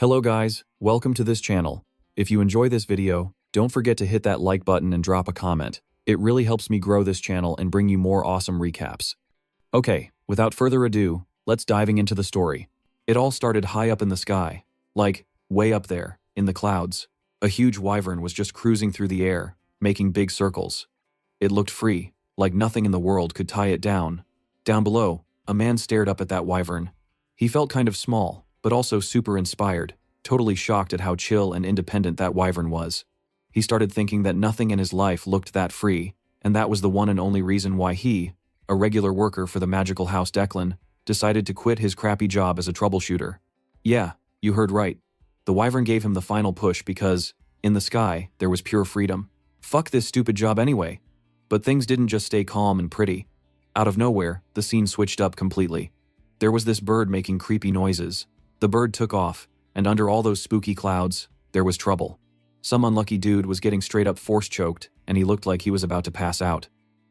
Hello guys, welcome to this channel. If you enjoy this video, don't forget to hit that like button and drop a comment. It really helps me grow this channel and bring you more awesome recaps. Okay, without further ado, let's diving into the story. It all started high up in the sky, like way up there, in the clouds. A huge wyvern was just cruising through the air, making big circles. It looked free, like nothing in the world could tie it down. Down below, a man stared up at that wyvern. He felt kind of small, but also super inspired, totally shocked at how chill and independent that wyvern was. He started thinking that nothing in his life looked that free, and that was the one and only reason why he, a regular worker for the magical house Declan, decided to quit his crappy job as a troubleshooter. Yeah, you heard right. The wyvern gave him the final push because, in the sky, there was pure freedom. Fuck this stupid job anyway. But things didn't just stay calm and pretty. Out of nowhere, the scene switched up completely. There was this bird making creepy noises. The bird took off, and under all those spooky clouds, there was trouble. Some unlucky dude was getting straight up force choked, and he looked like he was about to pass out.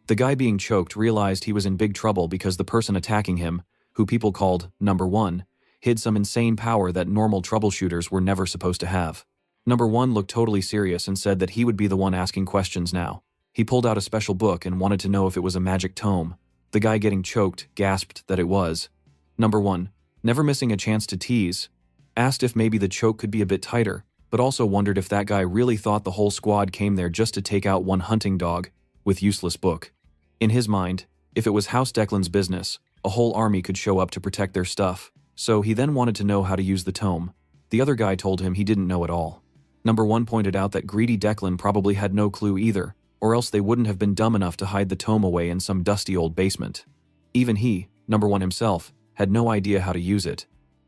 The guy being choked realized he was in big trouble because the person attacking him, who people called Number 1, hid some insane power that normal troubleshooters were never supposed to have. Number 1 looked totally serious and said that he would be the one asking questions now. He pulled out a special book and wanted to know if it was a magic tome. The guy getting choked gasped that it was. Number 1, never missing a chance to tease, asked if maybe the choke could be a bit tighter, but also wondered if that guy really thought the whole squad came there just to take out one hunting dog with useless book. In his mind, if it was House Declan's business, a whole army could show up to protect their stuff, so he then wanted to know how to use the tome. The other guy told him he didn't know at all. Number 1 pointed out that greedy Declan probably had no clue either, or else they wouldn't have been dumb enough to hide the tome away in some dusty old basement. Even he, Number 1 himself, had no idea how to use it,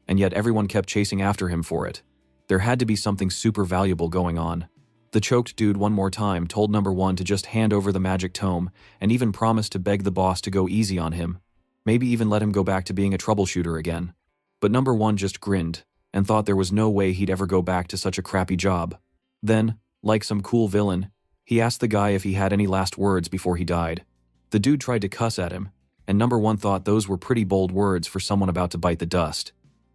and yet everyone kept chasing after him for it. There had to be something super valuable going on. The choked dude one more time told Number 1 to just hand over the magic tome and even promised to beg the boss to go easy on him, maybe even let him go back to being a troubleshooter again. But Number 1 just grinned and thought there was no way he'd ever go back to such a crappy job. Then, like some cool villain, he asked the guy if he had any last words before he died. The dude tried to cuss at him, and Number 1 thought those were pretty bold words for someone about to bite the dust.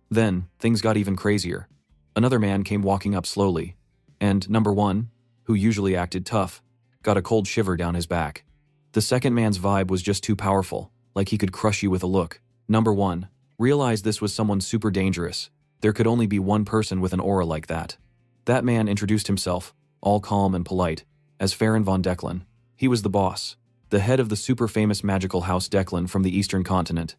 Then, things got even crazier. Another man came walking up slowly, and Number 1, who usually acted tough, got a cold shiver down his back. The second man's vibe was just too powerful, like he could crush you with a look. Number 1 realized this was someone super dangerous. There could only be one person with an aura like that. That man introduced himself, all calm and polite, as Farron von Declan. He was the boss, the head of the super famous magical house Declan from the eastern continent.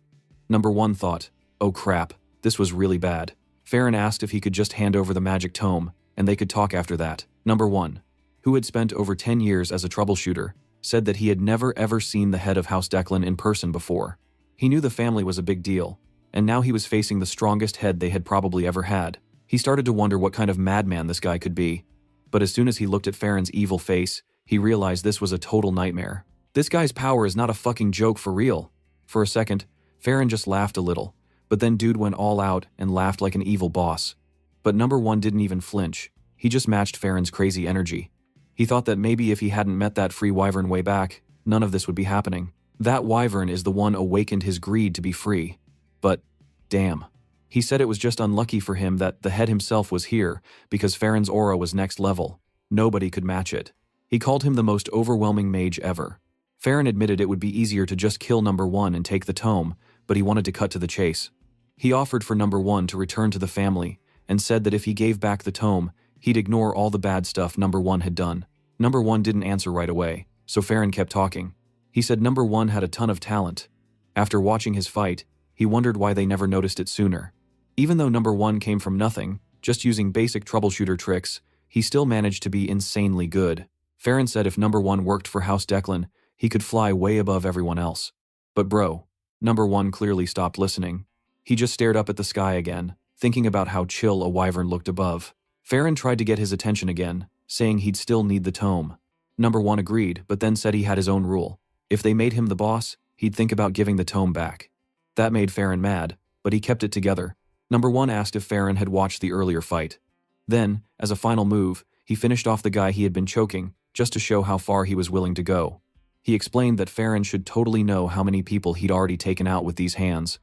Number 1 thought, oh crap, this was really bad. Farron asked if he could just hand over the magic tome, and they could talk after that. Number 1, who had spent over 10 years as a troubleshooter, said that he had never ever seen the head of House Declan in person before. He knew the family was a big deal, and now he was facing the strongest head they had probably ever had. He started to wonder what kind of madman this guy could be. But as soon as he looked at Farron's evil face, he realized this was a total nightmare. This guy's power is not a fucking joke for real. For a second, Farron just laughed a little, but then dude went all out and laughed like an evil boss. But Number 1 didn't even flinch. He just matched Farron's crazy energy. He thought that maybe if he hadn't met that free wyvern way back, none of this would be happening. That wyvern is the one awakened his greed to be free. But, damn. He said it was just unlucky for him that the head himself was here, because Farron's aura was next level. Nobody could match it. He called him the most overwhelming mage ever. Farron admitted it would be easier to just kill Number 1 and take the tome, but he wanted to cut to the chase. He offered for Number 1 to return to the family, and said that if he gave back the tome, he'd ignore all the bad stuff Number 1 had done. Number 1 didn't answer right away, so Farron kept talking. He said Number 1 had a ton of talent. After watching his fight, he wondered why they never noticed it sooner. Even though Number 1 came from nothing, just using basic troubleshooter tricks, he still managed to be insanely good. Farron said if Number 1 worked for House Declan, he could fly way above everyone else. But bro, Number 1 clearly stopped listening. He just stared up at the sky again, thinking about how chill a wyvern looked above. Farron tried to get his attention again, saying he'd still need the tome. Number 1 agreed, but then said he had his own rule. If they made him the boss, he'd think about giving the tome back. That made Farron mad, but he kept it together. Number 1 asked if Farron had watched the earlier fight. Then, as a final move, he finished off the guy he had been choking, just to show how far he was willing to go. He explained that Farron should totally know how many people he'd already taken out with these hands.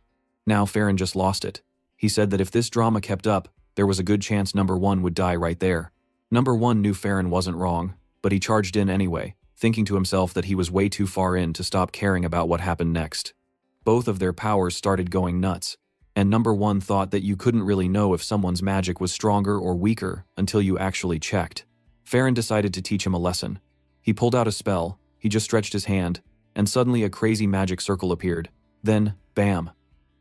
Now Farron just lost it. He said that if this drama kept up, there was a good chance number 1 would die right there. Number 1 knew Farron wasn't wrong, but he charged in anyway, thinking to himself that he was way too far in to stop caring about what happened next. Both of their powers started going nuts, and number 1 thought that you couldn't really know if someone's magic was stronger or weaker until you actually checked. Farron decided to teach him a lesson. He pulled out a spell, he just stretched his hand, and suddenly a crazy magic circle appeared. Then, bam!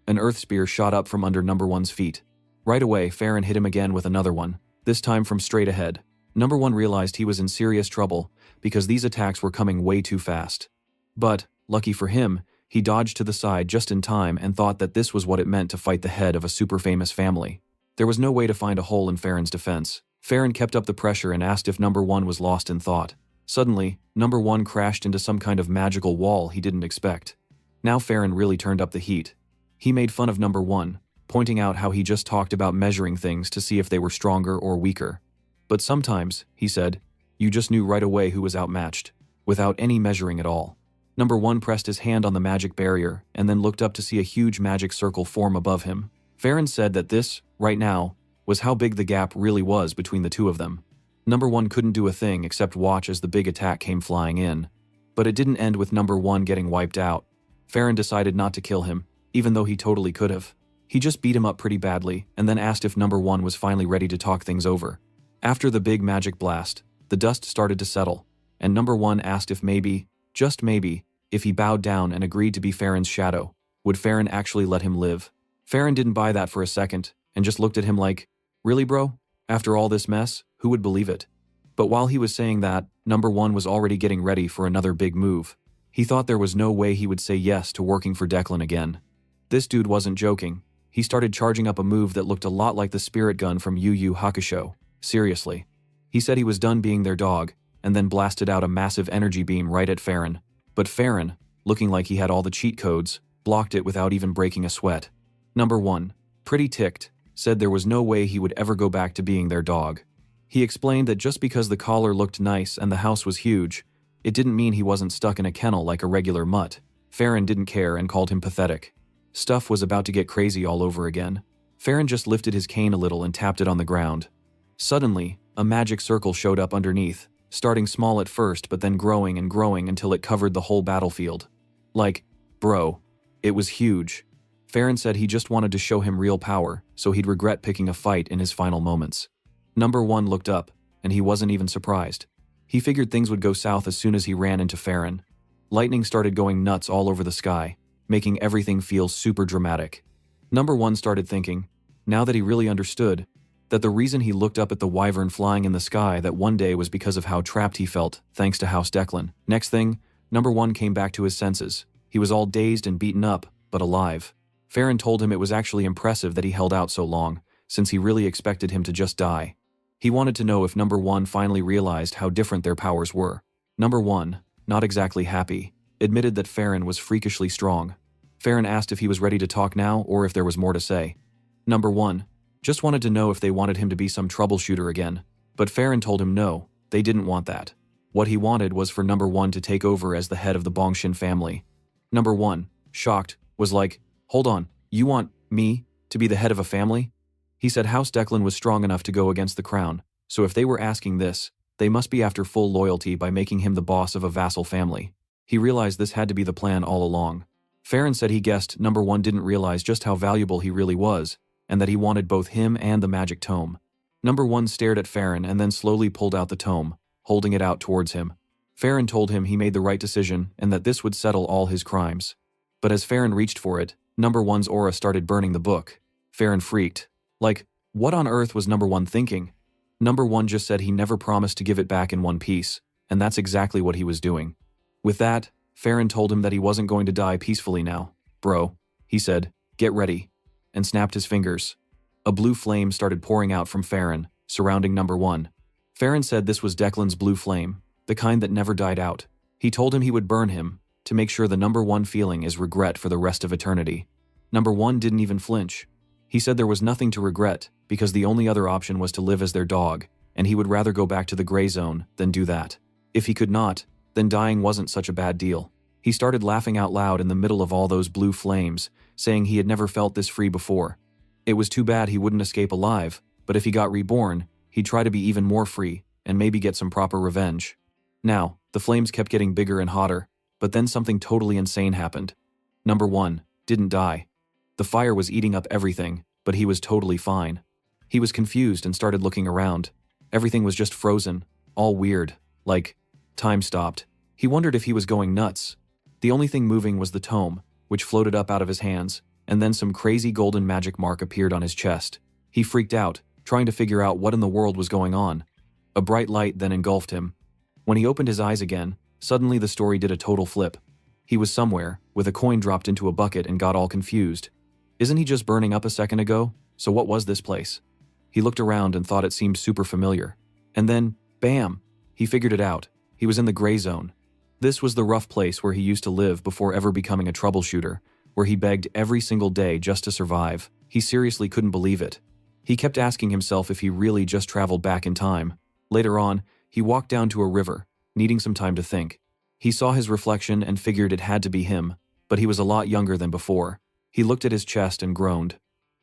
An earth spear shot up from under number 1's feet. Right away, Farron hit him again with another one, this time from straight ahead. Number 1 realized he was in serious trouble because these attacks were coming way too fast. But, lucky for him, he dodged to the side just in time and thought that this was what it meant to fight the head of a super famous family. There was no way to find a hole in Farron's defense. Farron kept up the pressure and asked if number 1 was lost in thought. Suddenly, number 1 crashed into some kind of magical wall he didn't expect. Now Farron really turned up the heat. He made fun of number 1, pointing out how he just talked about measuring things to see if they were stronger or weaker. But sometimes, he said, you just knew right away who was outmatched, without any measuring at all. Number 1 pressed his hand on the magic barrier and then looked up to see a huge magic circle form above him. Farron said that this, right now, was how big the gap really was between the two of them. Number 1 couldn't do a thing except watch as the big attack came flying in. But it didn't end with number 1 getting wiped out. Farron decided not to kill him, even though he totally could have. He just beat him up pretty badly and then asked if number 1 was finally ready to talk things over. After the big magic blast, the dust started to settle, and number 1 asked if maybe, just maybe, if he bowed down and agreed to be Farron's shadow, would Farron actually let him live? Farron didn't buy that for a second, and just looked at him like, really bro? After all this mess, who would believe it? But while he was saying that, number 1 was already getting ready for another big move. He thought there was no way he would say yes to working for Declan again. This dude wasn't joking. He started charging up a move that looked a lot like the spirit gun from Yu Yu Hakusho. Seriously. He said he was done being their dog, and then blasted out a massive energy beam right at Farron. But Farron, looking like he had all the cheat codes, blocked it without even breaking a sweat. Number 1, pretty ticked, said there was no way he would ever go back to being their dog. He explained that just because the collar looked nice and the house was huge, it didn't mean he wasn't stuck in a kennel like a regular mutt. Farron didn't care and called him pathetic. Stuff was about to get crazy all over again. Farron just lifted his cane a little and tapped it on the ground. Suddenly, a magic circle showed up underneath, starting small at first but then growing and growing until it covered the whole battlefield. Like, bro, it was huge. Farron said he just wanted to show him real power, so he'd regret picking a fight in his final moments. Number 1 looked up, and he wasn't even surprised. He figured things would go south as soon as he ran into Farron. Lightning started going nuts all over the sky, making everything feel super dramatic. Number 1 started thinking, now that he really understood, that the reason he looked up at the wyvern flying in the sky that one day was because of how trapped he felt, thanks to House Declan. Next thing, number 1 came back to his senses. He was all dazed and beaten up, but alive. Farron told him it was actually impressive that he held out so long, since he really expected him to just die. He wanted to know if number 1 finally realized how different their powers were. Number 1, not exactly happy, admitted that Farron was freakishly strong. Farron asked if he was ready to talk now or if there was more to say. Number 1 just wanted to know if they wanted him to be some troubleshooter again, but Farron told him no, they didn't want that. What he wanted was for number 1 to take over as the head of the Bongshin family. Number 1, shocked, was like, hold on, you want me to be the head of a family? He said House Declan was strong enough to go against the crown, so if they were asking this, they must be after full loyalty by making him the boss of a vassal family. He realized this had to be the plan all along. Farron said he guessed number 1 didn't realize just how valuable he really was, and that he wanted both him and the magic tome. Number 1 stared at Farron and then slowly pulled out the tome, holding it out towards him. Farron told him he made the right decision and that this would settle all his crimes. But as Farron reached for it, number 1's aura started burning the book. Farron freaked. Like, what on earth was number 1 thinking? Number 1 just said he never promised to give it back in one piece, and that's exactly what he was doing. With that, Farron told him that he wasn't going to die peacefully now. Bro, he said, get ready, and snapped his fingers. A blue flame started pouring out from Farron, surrounding number 1. Farron said this was Declan's blue flame, the kind that never died out. He told him he would burn him, to make sure the number 1 feeling is regret for the rest of eternity. Number 1 didn't even flinch. He said there was nothing to regret, because the only other option was to live as their dog, and he would rather go back to the gray zone than do that. If he could not, then dying wasn't such a bad deal. He started laughing out loud in the middle of all those blue flames, saying he had never felt this free before. It was too bad he wouldn't escape alive, but if he got reborn, he'd try to be even more free and maybe get some proper revenge. Now, the flames kept getting bigger and hotter, but then something totally insane happened. Number 1 didn't die. The fire was eating up everything, but he was totally fine. He was confused and started looking around. Everything was just frozen, all weird, like time stopped. He wondered if he was going nuts. The only thing moving was the tome, which floated up out of his hands, and then some crazy golden magic mark appeared on his chest. He freaked out, trying to figure out what in the world was going on. A bright light then engulfed him. When he opened his eyes again, suddenly the story did a total flip. He was somewhere, with a coin dropped into a bucket, and got all confused. Isn't he just burning up a second ago? So what was this place? He looked around and thought it seemed super familiar. And then, bam! He figured it out. He was in the gray zone. This was the rough place where he used to live before ever becoming a troubleshooter, where he begged every single day just to survive. He seriously couldn't believe it. He kept asking himself if he really just traveled back in time. Later on, he walked down to a river, needing some time to think. He saw his reflection and figured it had to be him, but he was a lot younger than before. He looked at his chest and groaned.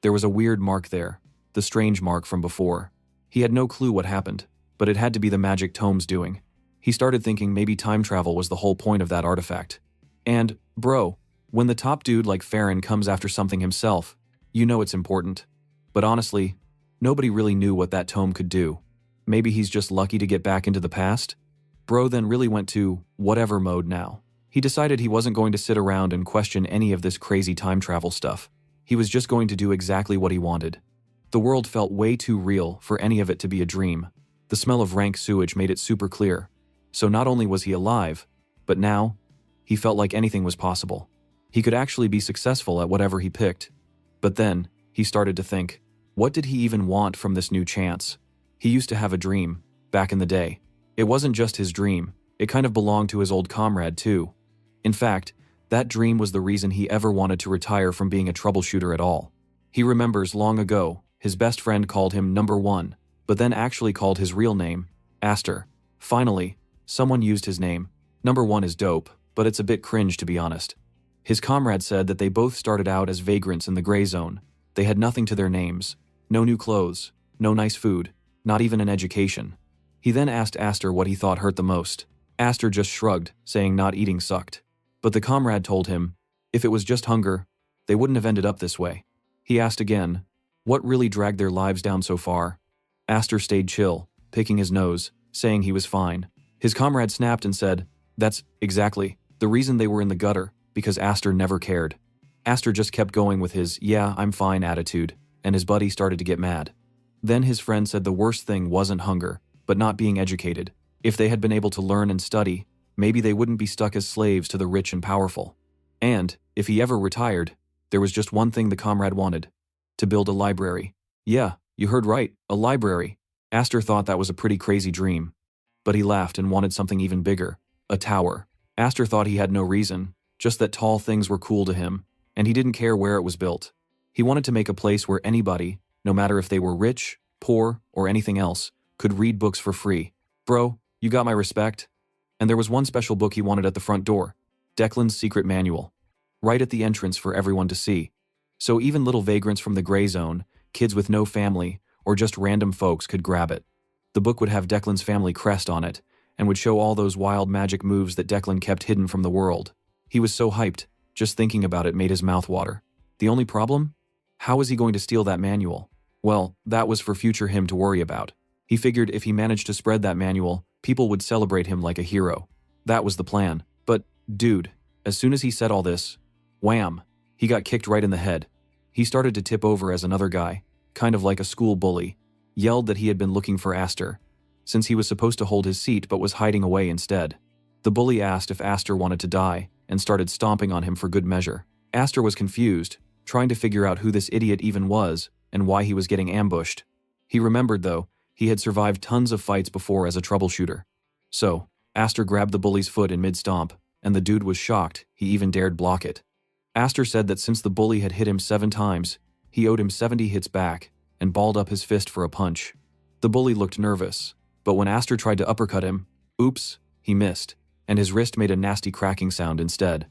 There was a weird mark there, the strange mark from before. He had no clue what happened, but it had to be the magic tome's doing. He started thinking maybe time travel was the whole point of that artifact. And, bro, when the top dude like Farron comes after something himself, you know it's important. But honestly, nobody really knew what that tome could do. Maybe he's just lucky to get back into the past? Bro then really went to whatever mode now. He decided he wasn't going to sit around and question any of this crazy time travel stuff. He was just going to do exactly what he wanted. The world felt way too real for any of it to be a dream. The smell of rank sewage made it super clear. So not only was he alive, but now, he felt like anything was possible. He could actually be successful at whatever he picked. But then, he started to think, what did he even want from this new chance? He used to have a dream, back in the day. It wasn't just his dream, it kind of belonged to his old comrade too. In fact, that dream was the reason he ever wanted to retire from being a troubleshooter at all. He remembers long ago, his best friend called him Number 1, but then actually called his real name, Aster. Finally, someone used his name. Number 1 is dope, but it's a bit cringe to be honest. His comrade said that they both started out as vagrants in the gray zone. They had nothing to their names. No new clothes, no nice food, not even an education. He then asked Aster what he thought hurt the most. Aster just shrugged, saying not eating sucked. But the comrade told him, if it was just hunger, they wouldn't have ended up this way. He asked again, what really dragged their lives down so far? Aster stayed chill, picking his nose, saying he was fine. His comrade snapped and said, that's exactly the reason they were in the gutter, because Aster never cared. Aster just kept going with his, yeah, I'm fine attitude, and his buddy started to get mad. Then his friend said the worst thing wasn't hunger, but not being educated. If they had been able to learn and study, maybe they wouldn't be stuck as slaves to the rich and powerful. And, if he ever retired, there was just one thing the comrade wanted. To build a library. Yeah, you heard right, a library. Aster thought that was a pretty crazy dream. But he laughed and wanted something even bigger. A tower. Aster thought he had no reason, just that tall things were cool to him, and he didn't care where it was built. He wanted to make a place where anybody, no matter if they were rich, poor, or anything else, could read books for free. Bro, you got my respect. And there was one special book he wanted at the front door. Declan's secret manual. Right at the entrance for everyone to see. So even little vagrants from the gray zone, kids with no family, or just random folks could grab it. The book would have Declan's family crest on it, and would show all those wild magic moves that Declan kept hidden from the world. He was so hyped, just thinking about it made his mouth water. The only problem? How was he going to steal that manual? Well, that was for future him to worry about. He figured if he managed to spread that manual, people would celebrate him like a hero. That was the plan. But, dude, as soon as he said all this, wham, he got kicked right in the head. He started to tip over as another guy, kind of like a school bully, yelled that he had been looking for Aster, since he was supposed to hold his seat but was hiding away instead. The bully asked if Aster wanted to die, and started stomping on him for good measure. Aster was confused, trying to figure out who this idiot even was, and why he was getting ambushed. He remembered, though, he had survived tons of fights before as a troubleshooter. So, Aster grabbed the bully's foot in mid-stomp, and the dude was shocked he even dared block it. Aster said that since the bully had hit him 7 times, he owed him 70 hits back, and balled up his fist for a punch. The bully looked nervous, but when Aster tried to uppercut him, oops, he missed, and his wrist made a nasty cracking sound instead.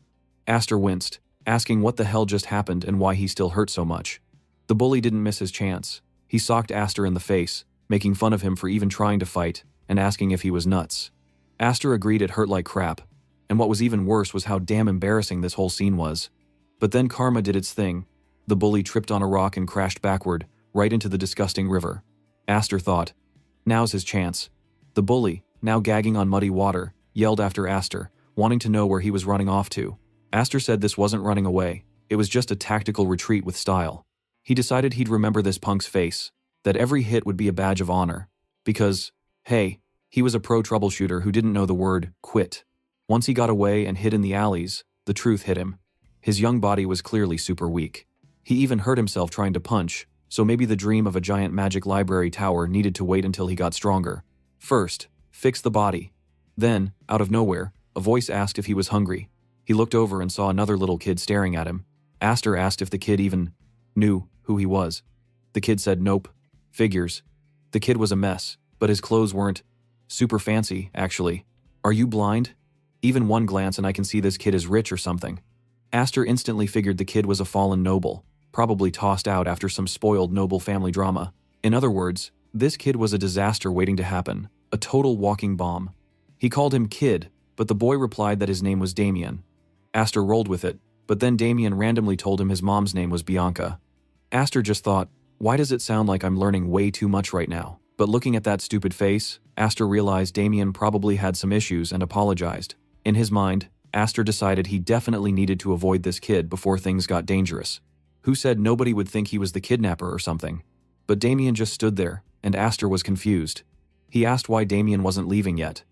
Aster winced, asking what the hell just happened and why he still hurt so much. The bully didn't miss his chance. He socked Aster in the face, making fun of him for even trying to fight, and asking if he was nuts. Aster agreed it hurt like crap, and what was even worse was how damn embarrassing this whole scene was. But then karma did its thing. The bully tripped on a rock and crashed backward, right into the disgusting river. Aster thought, now's his chance. The bully, now gagging on muddy water, yelled after Aster, wanting to know where he was running off to. Aster said this wasn't running away, it was just a tactical retreat with style. He decided he'd remember this punk's face, that every hit would be a badge of honor. Because, hey, he was a pro troubleshooter who didn't know the word quit. Once he got away and hid in the alleys, the truth hit him. His young body was clearly super weak. He even hurt himself trying to punch, so maybe the dream of a giant magic library tower needed to wait until he got stronger. First, fix the body. Then, out of nowhere, a voice asked if he was hungry. He looked over and saw another little kid staring at him. Aster asked if the kid even knew who he was. The kid said nope. Figures. The kid was a mess, but his clothes weren't super fancy, actually. Are you blind? Even one glance and I can see this kid is rich or something. Aster instantly figured the kid was a fallen noble, probably tossed out after some spoiled noble family drama. In other words, this kid was a disaster waiting to happen, a total walking bomb. He called him Kid, but the boy replied that his name was Damien. Aster rolled with it, but then Damien randomly told him his mom's name was Bianca. Aster just thought, why does it sound like I'm learning way too much right now? But looking at that stupid face, Aster realized Damien probably had some issues and apologized. In his mind, Aster decided he definitely needed to avoid this kid before things got dangerous. Who said nobody would think he was the kidnapper or something? But Damien just stood there, and Aster was confused. He asked why Damien wasn't leaving yet.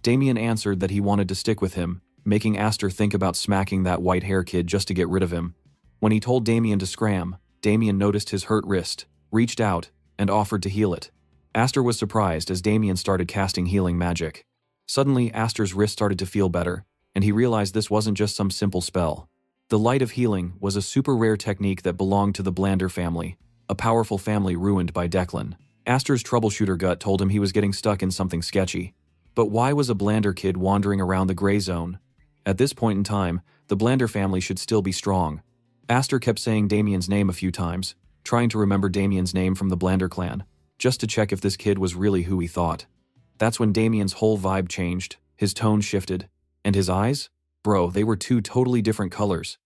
Damien answered that he wanted to stick with him, making Aster think about smacking that white hair kid just to get rid of him. When he told Damien to scram, Damien noticed his hurt wrist, reached out, and offered to heal it. Aster was surprised as Damien started casting healing magic. Suddenly, Aster's wrist started to feel better, and he realized this wasn't just some simple spell. The Light of Healing was a super rare technique that belonged to the Blander family, a powerful family ruined by Declan. Aster's troubleshooter gut told him he was getting stuck in something sketchy. But why was a Blander kid wandering around the gray zone? At this point in time, the Blander family should still be strong. Aster kept saying Damien's name a few times, trying to remember Damien's name from the Blander clan, just to check if this kid was really who he thought. That's when Damien's whole vibe changed, his tone shifted, and his eyes? Bro, they were two totally different colors.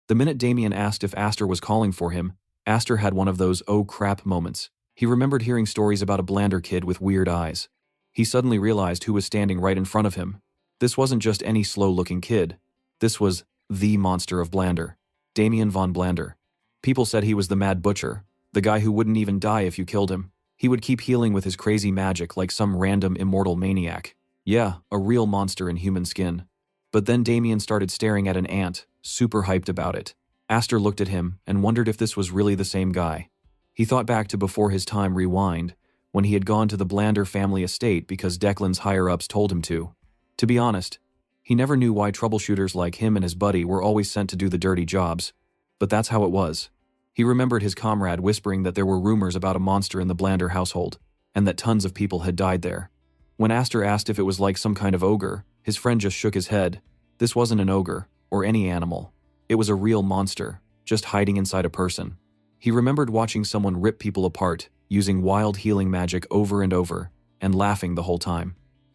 The minute Damien asked if Aster was calling for him, Aster had one of those oh crap moments. He remembered hearing stories about a Blander kid with weird eyes. He suddenly realized who was standing right in front of him. This wasn't just any slow-looking kid. This was the monster of Blander, Damien von Blander. People said he was the Mad Butcher, the guy who wouldn't even die if you killed him. He would keep healing with his crazy magic like some random immortal maniac. Yeah, a real monster in human skin. But then Damien started staring at an ant, super hyped about it. Aster looked at him and wondered if this was really the same guy. He thought back to before his time rewind, when he had gone to the Blander family estate because Declan's higher-ups told him to. To be honest, he never knew why troubleshooters like him and his buddy were always sent to do the dirty jobs. But that's how it was. He remembered his comrade whispering that there were rumors about a monster in the Blander household, and that tons of people had died there. When Aster asked if it was like some kind of ogre, his friend just shook his head. This wasn't an ogre, or any animal. It was a real monster, just hiding inside a person. He remembered watching someone rip people apart, using wild healing magic over and over, and laughing the whole time.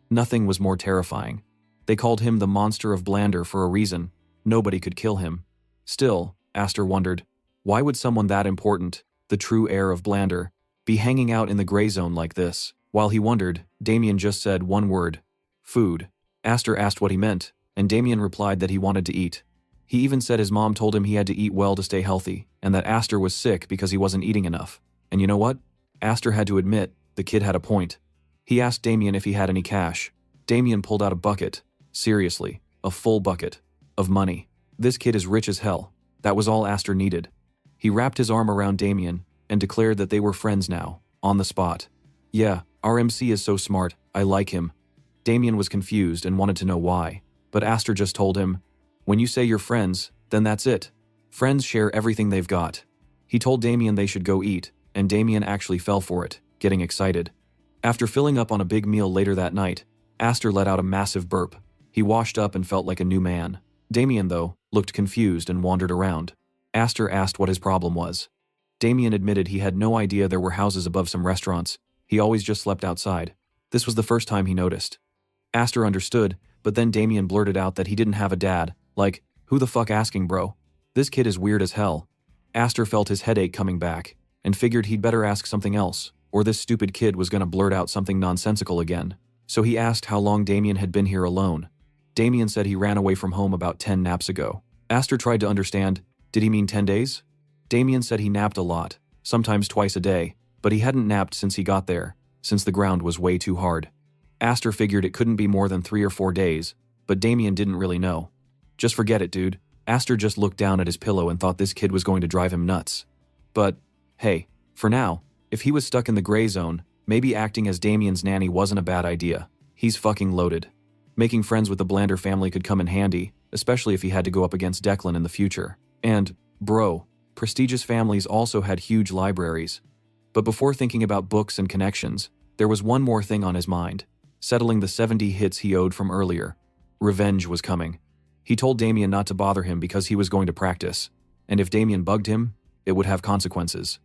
Nothing was more terrifying. They called him the Monster of Blander for a reason. Nobody could kill him. Still, Aster wondered, why would someone that important, the true heir of Blander, be hanging out in the gray zone like this? While he wondered, Damien just said one word: food. Aster asked what he meant, and Damien replied that he wanted to eat. He even said his mom told him he had to eat well to stay healthy, and that Aster was sick because he wasn't eating enough. And you know what? Aster had to admit, the kid had a point. He asked Damien if he had any cash. Damien pulled out a bucket. Seriously, a full bucket. Of money. This kid is rich as hell. That was all Aster needed. He wrapped his arm around Damien, and declared that they were friends now, on the spot. Yeah, our MC is so smart, I like him. Damien was confused and wanted to know why, but Aster just told him, when you say you're friends, then that's it. Friends share everything they've got. He told Damien they should go eat, and Damien actually fell for it, getting excited. After filling up on a big meal later that night, Aster let out a massive burp. He washed up and felt like a new man. Damien, though, looked confused and wandered around. Aster asked what his problem was. Damien admitted he had no idea there were houses above some restaurants. He always just slept outside. This was the first time he noticed. Astor understood, but then Damien blurted out that he didn't have a dad. Like, who the fuck asking, bro? This kid is weird as hell. Astor felt his headache coming back, and figured he'd better ask something else, or this stupid kid was gonna blurt out something nonsensical again. So he asked how long Damien had been here alone. Damien said he ran away from home about 10 naps ago. Astor tried to understand, did he mean 10 days? Damien said he napped a lot, sometimes twice a day, but he hadn't napped since he got there, since the ground was way too hard. Astor figured it couldn't be more than 3 or 4 days, but Damien didn't really know. Just forget it, dude. Astor just looked down at his pillow and thought this kid was going to drive him nuts. But, hey, for now, if he was stuck in the gray zone, maybe acting as Damien's nanny wasn't a bad idea. He's fucking loaded. Making friends with the Blander family could come in handy, especially if he had to go up against Declan in the future. And, bro, prestigious families also had huge libraries. But before thinking about books and connections, there was one more thing on his mind, settling the 70 hits he owed from earlier. Revenge was coming. He told Damien not to bother him because he was going to practice, and if Damien bugged him, it would have consequences.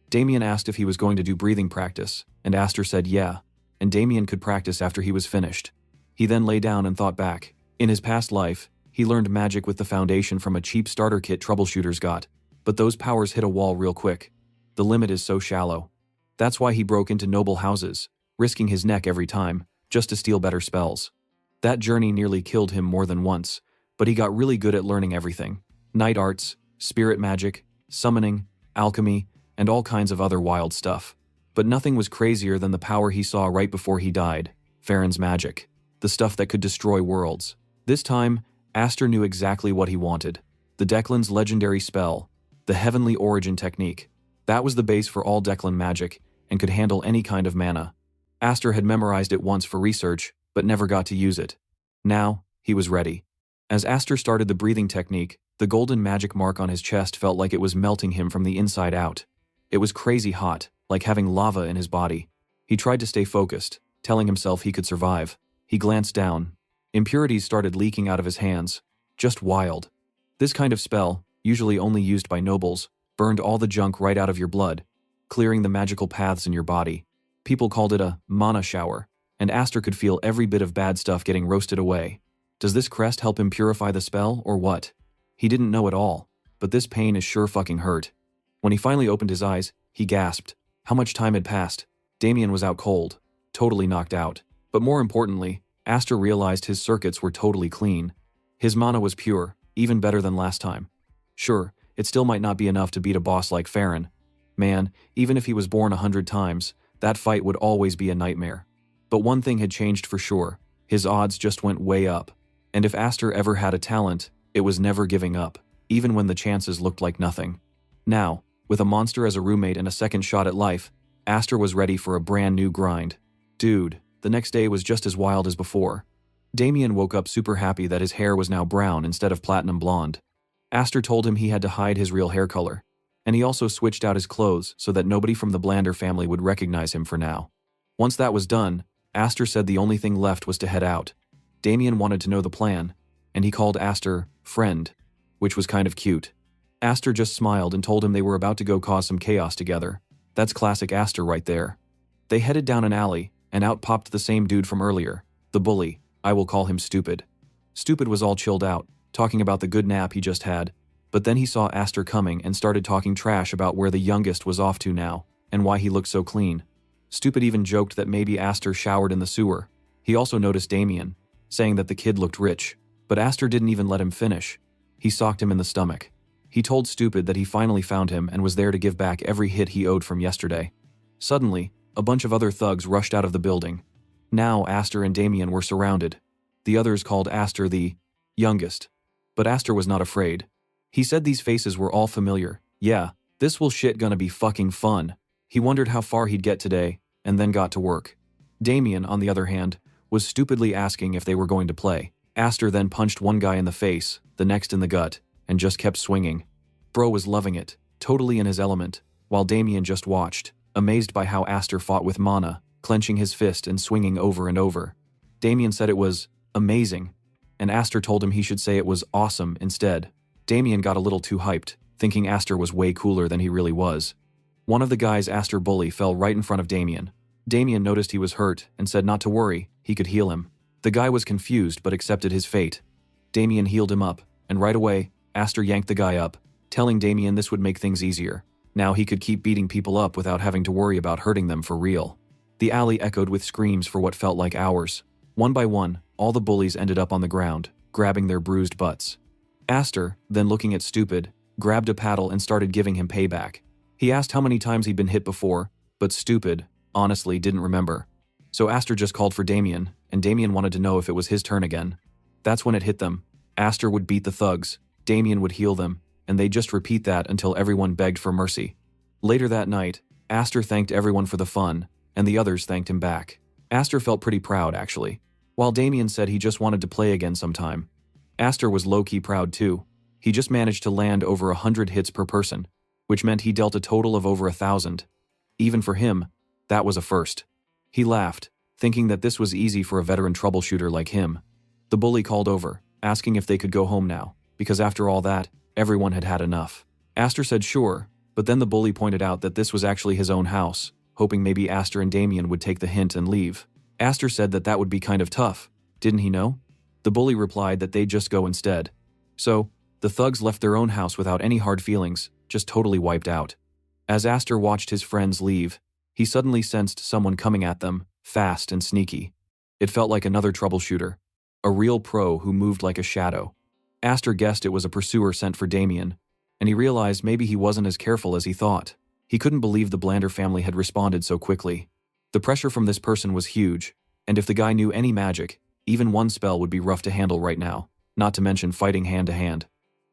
Damien asked if he was going to do breathing practice, and Astor said yeah, and Damien could practice after he was finished. He then lay down and thought back. In his past life, he learned magic with the foundation from a cheap starter kit troubleshooters got, but those powers hit a wall real quick. The limit is so shallow. That's why he broke into noble houses, risking his neck every time, just to steal better spells. That journey nearly killed him more than once, but he got really good at learning everything. Night arts, spirit magic, summoning, alchemy, and all kinds of other wild stuff. But nothing was crazier than the power he saw right before he died, Farron's magic. The stuff that could destroy worlds. This time, Astor knew exactly what he wanted. The Declan's legendary spell, the Heavenly Origin technique. That was the base for all Declan magic, and could handle any kind of mana. Astor had memorized it once for research, but never got to use it. Now, he was ready. As Astor started the breathing technique, the golden magic mark on his chest felt like it was melting him from the inside out. It was crazy hot, like having lava in his body. He tried to stay focused, telling himself he could survive. He glanced down. Impurities started leaking out of his hands. Just wild. This kind of spell, usually only used by nobles, burned all the junk right out of your blood, clearing the magical paths in your body. People called it a mana shower, and Astor could feel every bit of bad stuff getting roasted away. Does this crest help him purify the spell, or what? He didn't know at all, but this pain is sure fucking hurt. When he finally opened his eyes, he gasped. How much time had passed? Damien was out cold, totally knocked out. But more importantly, Astor realized his circuits were totally clean. His mana was pure, even better than last time. Sure, it still might not be enough to beat a boss like Farron. Man, even if he was born 100 times, that fight would always be a nightmare. But one thing had changed for sure. His odds just went way up. And if Astor ever had a talent, it was never giving up, even when the chances looked like nothing. Now, with a monster as a roommate and a second shot at life, Astor was ready for a brand new grind. Dude, the next day was just as wild as before. Damien woke up super happy that his hair was now brown instead of platinum blonde. Astor told him he had to hide his real hair color, and he also switched out his clothes so that nobody from the Blander family would recognize him for now. Once that was done, Astor said the only thing left was to head out. Damien wanted to know the plan, and he called Astor friend, which was kind of cute. Astor just smiled and told him they were about to go cause some chaos together. That's classic Astor right there. They headed down an alley, and out popped the same dude from earlier, the bully. I will call him Stupid. Stupid was all chilled out, talking about the good nap he just had, but then he saw Astor coming and started talking trash about where the youngest was off to now, and why he looked so clean. Stupid even joked that maybe Astor showered in the sewer. He also noticed Damien, saying that the kid looked rich, but Astor didn't even let him finish. He socked him in the stomach. He told Stupid that he finally found him and was there to give back every hit he owed from yesterday. Suddenly, a bunch of other thugs rushed out of the building. Now Astor and Damien were surrounded. The others called Astor the youngest. But Astor was not afraid. He said these faces were all familiar. Yeah, this will shit gonna be fucking fun. He wondered how far he'd get today, and then got to work. Damien, on the other hand, was stupidly asking if they were going to play. Astor then punched one guy in the face, the next in the gut, and just kept swinging. Bro was loving it, totally in his element, while Damien just watched, amazed by how Astor fought with mana, clenching his fist and swinging over and over. Damien said it was amazing, and Astor told him he should say it was awesome instead. Damien got a little too hyped, thinking Astor was way cooler than he really was. One of the guys Astor bully fell right in front of Damien. Damien noticed he was hurt and said not to worry, he could heal him. The guy was confused but accepted his fate. Damien healed him up, and right away, Astor yanked the guy up, telling Damien this would make things easier. Now he could keep beating people up without having to worry about hurting them for real. The alley echoed with screams for what felt like hours. One by one, all the bullies ended up on the ground, grabbing their bruised butts. Astor, then looking at Stupid, grabbed a paddle and started giving him payback. He asked how many times he'd been hit before, but Stupid, honestly, didn't remember. So Astor just called for Damien, and Damien wanted to know if it was his turn again. That's when it hit them. Astor would beat the thugs, Damien would heal them, and they'd just repeat that until everyone begged for mercy. Later that night, Astor thanked everyone for the fun, and the others thanked him back. Astor felt pretty proud, actually, while Damien said he just wanted to play again sometime. Astor was low-key proud too. He just managed to land over 100 hits per person, which meant he dealt a total of over 1,000. Even for him, that was a first. He laughed, thinking that this was easy for a veteran troubleshooter like him. The bully called over, asking if they could go home now, because after all that, everyone had had enough. Astor said sure, but then the bully pointed out that this was actually his own house, hoping maybe Astor and Damien would take the hint and leave. Astor said that that would be kind of tough, didn't he know? The bully replied that they'd just go instead. So, the thugs left their own house without any hard feelings, just totally wiped out. As Astor watched his friends leave, he suddenly sensed someone coming at them, fast and sneaky. It felt like another troubleshooter, a real pro who moved like a shadow. Astor guessed it was a pursuer sent for Damien, and he realized maybe he wasn't as careful as he thought. He couldn't believe the Blander family had responded so quickly. The pressure from this person was huge, and if the guy knew any magic, even one spell would be rough to handle right now, not to mention fighting hand to hand.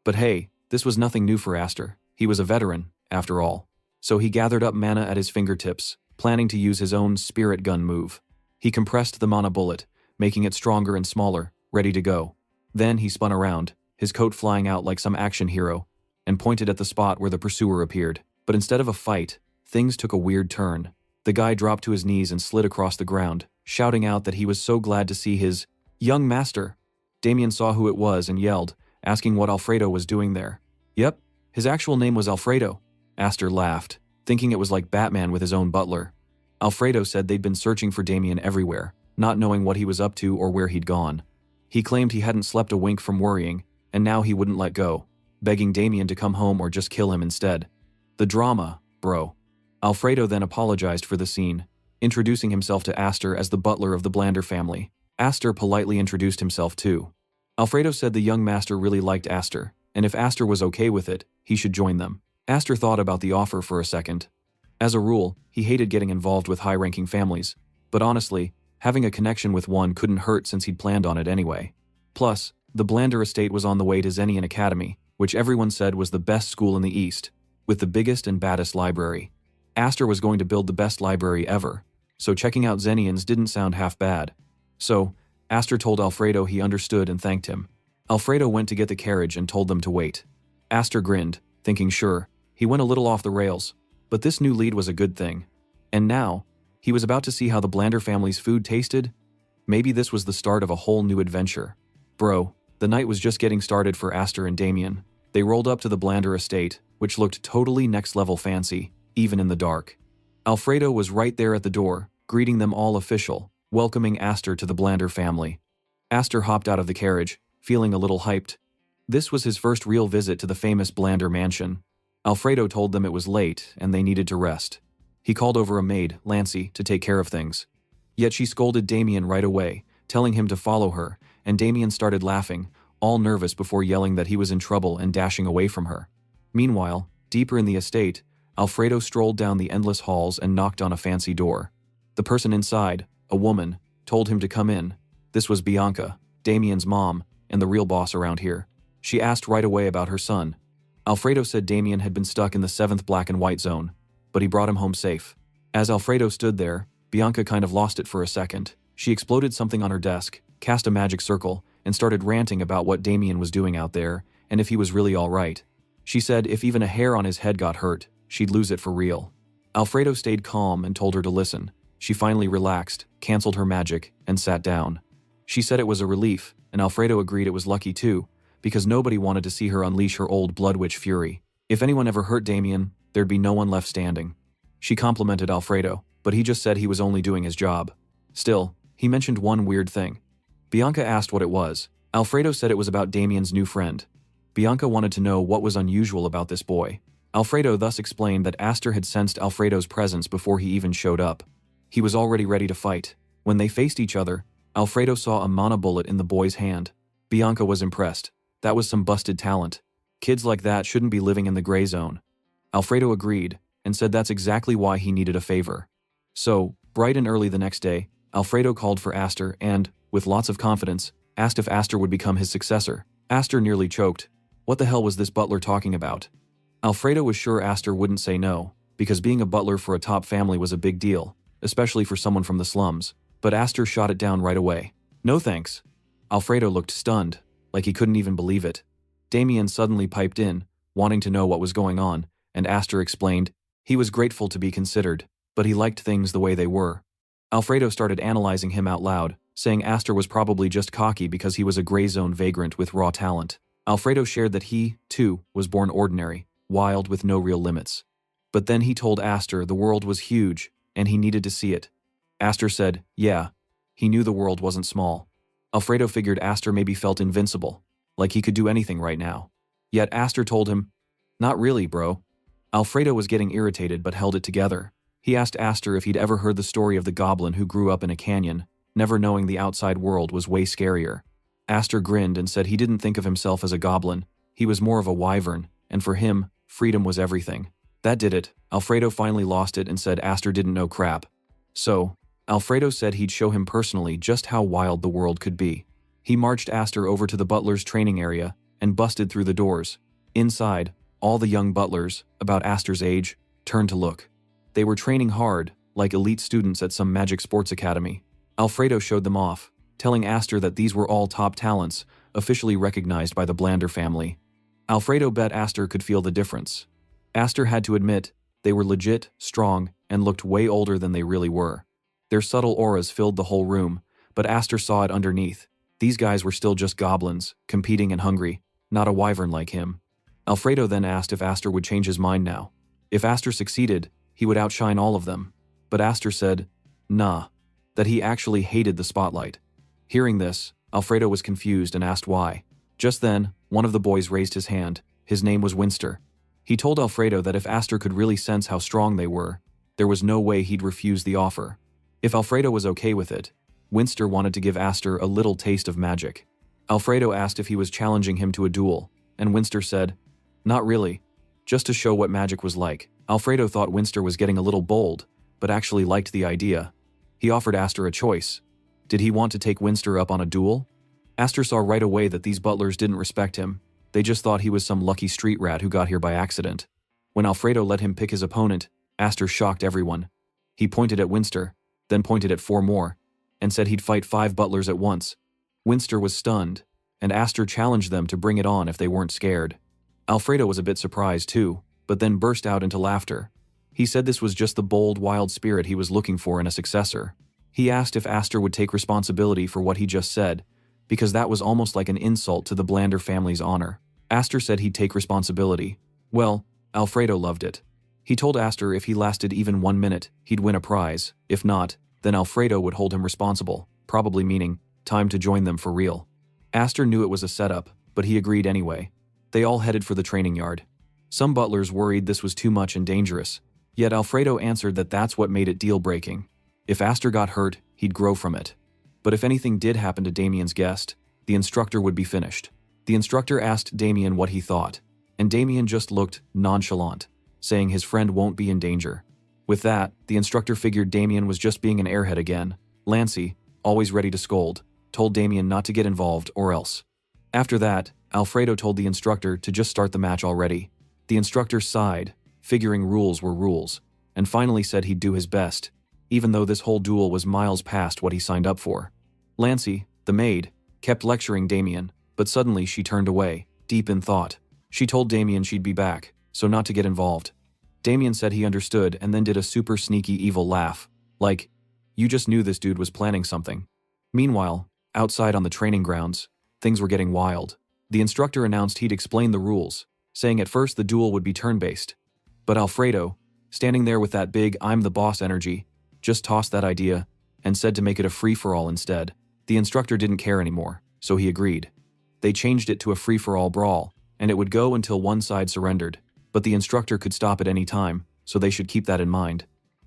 But hey, this was nothing new for Astor. He was a veteran, after all. So he gathered up mana at his fingertips, planning to use his own spirit gun move. He compressed the mana bullet, making it stronger and smaller, ready to go. Then he spun around, his coat flying out like some action hero, and pointed at the spot where the pursuer appeared. But instead of a fight, things took a weird turn. The guy dropped to his knees and slid across the ground, shouting out that he was so glad to see his young master. Damien saw who it was and yelled, asking what Alfredo was doing there. Yep, his actual name was Alfredo. Astor laughed, thinking it was like Batman with his own butler. Alfredo said they'd been searching for Damien everywhere, not knowing what he was up to or where he'd gone. He claimed he hadn't slept a wink from worrying, and now he wouldn't let go, begging Damien to come home or just kill him instead. The drama, bro. Alfredo then apologized for the scene, introducing himself to Astor as the butler of the Blander family. Astor politely introduced himself too. Alfredo said the young master really liked Astor, and if Astor was okay with it, he should join them. Astor thought about the offer for a second. As a rule, he hated getting involved with high-ranking families, but honestly, having a connection with one couldn't hurt since he'd planned on it anyway. Plus, the Blander estate was on the way to Zenian Academy, which everyone said was the best school in the East, with the biggest and baddest library. Astor was going to build the best library ever, so checking out Zenian's didn't sound half bad. So, Astor told Alfredo he understood and thanked him. Alfredo went to get the carriage and told them to wait. Astor grinned, thinking sure, he went a little off the rails, but this new lead was a good thing. And now, he was about to see how the Blander family's food tasted. Maybe this was the start of a whole new adventure. Bro, the night was just getting started for Astor and Damien. They rolled up to the Blander estate, which looked totally next-level fancy, even in the dark. Alfredo was right there at the door, greeting them all official, welcoming Astor to the Blander family. Astor hopped out of the carriage, feeling a little hyped. This was his first real visit to the famous Blander mansion. Alfredo told them it was late and they needed to rest. He called over a maid, Lancy, to take care of things. Yet she scolded Damien right away, telling him to follow her, and Damien started laughing, all nervous before yelling that he was in trouble and dashing away from her. Meanwhile, deeper in the estate, Alfredo strolled down the endless halls and knocked on a fancy door. The person inside, a woman, told him to come in. This was Bianca, Damien's mom, and the real boss around here. She asked right away about her son. Alfredo said Damien had been stuck in the 7th black and white zone, but he brought him home safe. As Alfredo stood there, Bianca kind of lost it for a second. She exploded something on her desk, cast a magic circle, and started ranting about what Damien was doing out there, and if he was really alright. She said if even a hair on his head got hurt, she'd lose it for real. Alfredo stayed calm and told her to listen. She finally relaxed, canceled her magic, and sat down. She said it was a relief, and Alfredo agreed it was lucky too, because nobody wanted to see her unleash her old blood witch fury. If anyone ever hurt Damien, there'd be no one left standing. She complimented Alfredo, but he just said he was only doing his job. Still, he mentioned one weird thing. Bianca asked what it was. Alfredo said it was about Damien's new friend. Bianca wanted to know what was unusual about this boy. Alfredo thus explained that Astor had sensed Alfredo's presence before he even showed up. He was already ready to fight. When they faced each other, Alfredo saw a mana bullet in the boy's hand. Bianca was impressed. That was some busted talent. Kids like that shouldn't be living in the gray zone. Alfredo agreed, and said that's exactly why he needed a favor. So, bright and early the next day, Alfredo called for Astor and, with lots of confidence, asked if Astor would become his successor. Astor nearly choked. What the hell was this butler talking about? Alfredo was sure Astor wouldn't say no, because being a butler for a top family was a big deal, especially for someone from the slums, but Astor shot it down right away. No thanks. Alfredo looked stunned, like he couldn't even believe it. Damien suddenly piped in, wanting to know what was going on, and Astor explained he was grateful to be considered, but he liked things the way they were. Alfredo started analyzing him out loud, saying Astor was probably just cocky because he was a gray zone vagrant with raw talent. Alfredo shared that he, too, was born ordinary, wild with no real limits. But then he told Astor the world was huge, and he needed to see it. Astor said, yeah, he knew the world wasn't small. Alfredo figured Astor maybe felt invincible, like he could do anything right now. Yet Astor told him, not really, bro. Alfredo was getting irritated but held it together. He asked Astor if he'd ever heard the story of the goblin who grew up in a canyon, never knowing the outside world was way scarier. Astor grinned and said he didn't think of himself as a goblin, he was more of a wyvern, and for him, freedom was everything. That did it. Alfredo finally lost it and said Astor didn't know crap. So, Alfredo said he'd show him personally just how wild the world could be. He marched Astor over to the butler's training area and busted through the doors. Inside, all the young butlers, about Astor's age, turned to look. They were training hard, like elite students at some magic sports academy. Alfredo showed them off, telling Astor that these were all top talents, officially recognized by the Blander family. Alfredo bet Astor could feel the difference. Astor had to admit, they were legit, strong, and looked way older than they really were. Their subtle auras filled the whole room, but Astor saw it underneath. These guys were still just goblins, competing and hungry, not a wyvern like him. Alfredo then asked if Astor would change his mind now. If Astor succeeded, he would outshine all of them. But Astor said, nah, that he actually hated the spotlight. Hearing this, Alfredo was confused and asked why. Just then, one of the boys raised his hand. His name was Winster. He told Alfredo that if Astor could really sense how strong they were, there was no way he'd refuse the offer. If Alfredo was okay with it, Winster wanted to give Astor a little taste of magic. Alfredo asked if he was challenging him to a duel, and Winster said, not really, just to show what magic was like. Alfredo thought Winster was getting a little bold, but actually liked the idea. He offered Astor a choice. Did he want to take Winster up on a duel? Astor saw right away that these butlers didn't respect him. They just thought he was some lucky street rat who got here by accident. When Alfredo let him pick his opponent, Astor shocked everyone. He pointed at Winster, then pointed at 4 more, and said he'd fight 5 butlers at once. Winster was stunned, and Astor challenged them to bring it on if they weren't scared. Alfredo was a bit surprised too, but then burst out into laughter. He said this was just the bold, wild spirit he was looking for in a successor. He asked if Astor would take responsibility for what he just said, because that was almost like an insult to the Blander family's honor. Astor said he'd take responsibility. Well, Alfredo loved it. He told Astor if he lasted even 1 minute, he'd win a prize. If not, then Alfredo would hold him responsible, probably meaning time to join them for real. Astor knew it was a setup, but he agreed anyway. They all headed for the training yard. Some butlers worried this was too much and dangerous, yet Alfredo answered that that's what made it deal-breaking. If Astor got hurt, he'd grow from it. But if anything did happen to Damien's guest, the instructor would be finished. The instructor asked Damien what he thought, and Damien just looked nonchalant, saying his friend won't be in danger. With that, the instructor figured Damien was just being an airhead again. Lancey, always ready to scold, told Damien not to get involved or else. After that, Alfredo told the instructor to just start the match already. The instructor sighed, figuring rules were rules, and finally said he'd do his best, even though this whole duel was miles past what he signed up for. Lancey, the maid, kept lecturing Damien, but suddenly she turned away, deep in thought. She told Damien she'd be back, so not to get involved. Damien said he understood and then did a super sneaky evil laugh, like, you just knew this dude was planning something. Meanwhile, outside on the training grounds, things were getting wild. The instructor announced he'd explain the rules, saying at first the duel would be turn-based. But Alfredo, standing there with that big "I'm the boss" energy, just tossed that idea and said to make it a free-for-all instead. The instructor didn't care anymore, so he agreed. They changed it to a free-for-all brawl, and it would go until one side surrendered, but the instructor could stop at any time, so they should keep that in mind.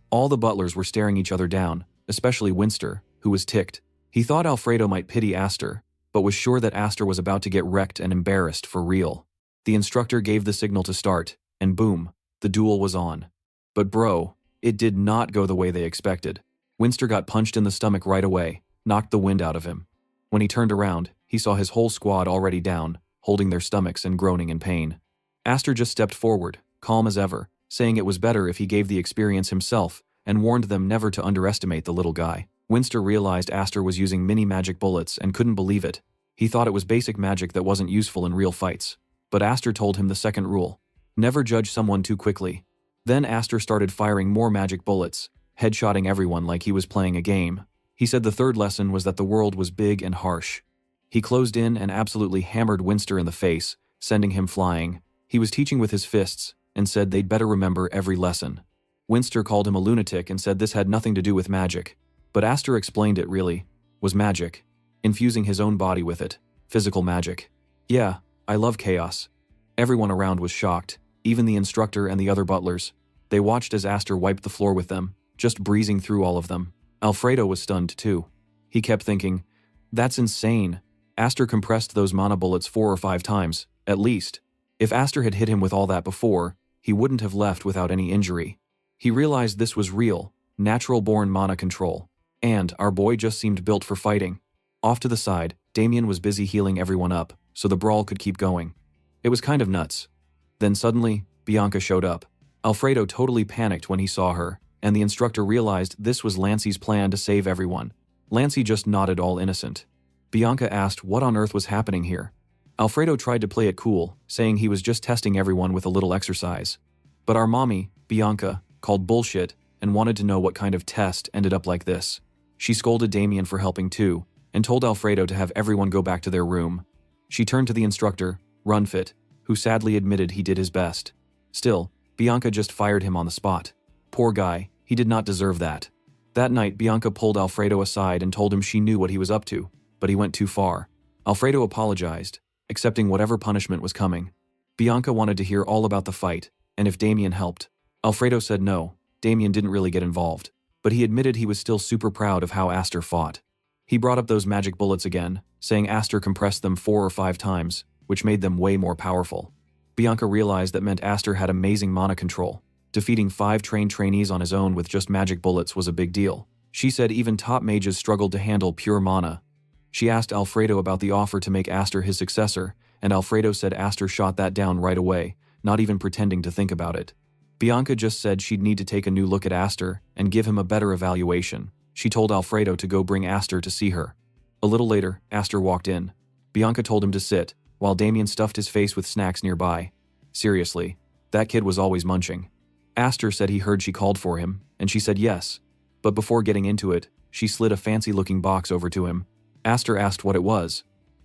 All the butlers were staring each other down, especially Winster, who was ticked. He thought Alfredo might pity Aster, but was sure that Aster was about to get wrecked and embarrassed for real. The instructor gave the signal to start, and boom, the duel was on. But bro, it did not go the way they expected. Winster got punched in the stomach right away, knocked the wind out of him. When he turned around, he saw his whole squad already down, holding their stomachs and groaning in pain. Aster just stepped forward, calm as ever, saying it was better if he gave the experience himself and warned them never to underestimate the little guy. Winster realized Aster was using mini magic bullets and couldn't believe it. He thought it was basic magic that wasn't useful in real fights. But Aster told him the second rule: never judge someone too quickly. Then Aster started firing more magic bullets, headshotting everyone like he was playing a game. He said the third lesson was that the world was big and harsh. He closed in and absolutely hammered Winster in the face, sending him flying. He was teaching with his fists and said they'd better remember every lesson. Winster called him a lunatic and said this had nothing to do with magic. But Aster explained it really was magic, infusing his own body with it. Physical magic. Yeah, I love chaos. Everyone around was shocked, even the instructor and the other butlers. They watched as Aster wiped the floor with them, just breezing through all of them. Alfredo was stunned too. He kept thinking, that's insane. Aster compressed those mana bullets 4 or 5 times, at least. If Aster had hit him with all that before, he wouldn't have left without any injury. He realized this was real, natural-born mana control. And our boy just seemed built for fighting. Off to the side, Damien was busy healing everyone up, so the brawl could keep going. It was kind of nuts. Then suddenly, Bianca showed up. Alfredo totally panicked when he saw her, and the instructor realized this was Lancey's plan to save everyone. Lancey just nodded all innocent. Bianca asked what on earth was happening here. Alfredo tried to play it cool, saying he was just testing everyone with a little exercise. But our mommy, Bianca, called bullshit and wanted to know what kind of test ended up like this. She scolded Damien for helping too, and told Alfredo to have everyone go back to their room. She turned to the instructor, Runfit, who sadly admitted he did his best. Still, Bianca just fired him on the spot. Poor guy, he did not deserve that. That night, Bianca pulled Alfredo aside and told him she knew what he was up to, but he went too far. Alfredo apologized, accepting whatever punishment was coming. Bianca wanted to hear all about the fight, and if Damien helped. Alfredo said no, Damien didn't really get involved. But he admitted he was still super proud of how Aster fought. He brought up those magic bullets again, saying Aster compressed them 4 or 5 times, which made them way more powerful. Bianca realized that meant Aster had amazing mana control. Defeating 5 trained trainees on his own with just magic bullets was a big deal. She said even top mages struggled to handle pure mana. She asked Alfredo about the offer to make Aster his successor, and Alfredo said Aster shot that down right away, not even pretending to think about it. Bianca just said she'd need to take a new look at Aster and give him a better evaluation. She told Alfredo to go bring Aster to see her. A little later, Aster walked in. Bianca told him to sit, while Damien stuffed his face with snacks nearby. Seriously, that kid was always munching. Aster said he heard she called for him, and she said yes. But before getting into it, she slid a fancy-looking box over to him. Aster asked what it was.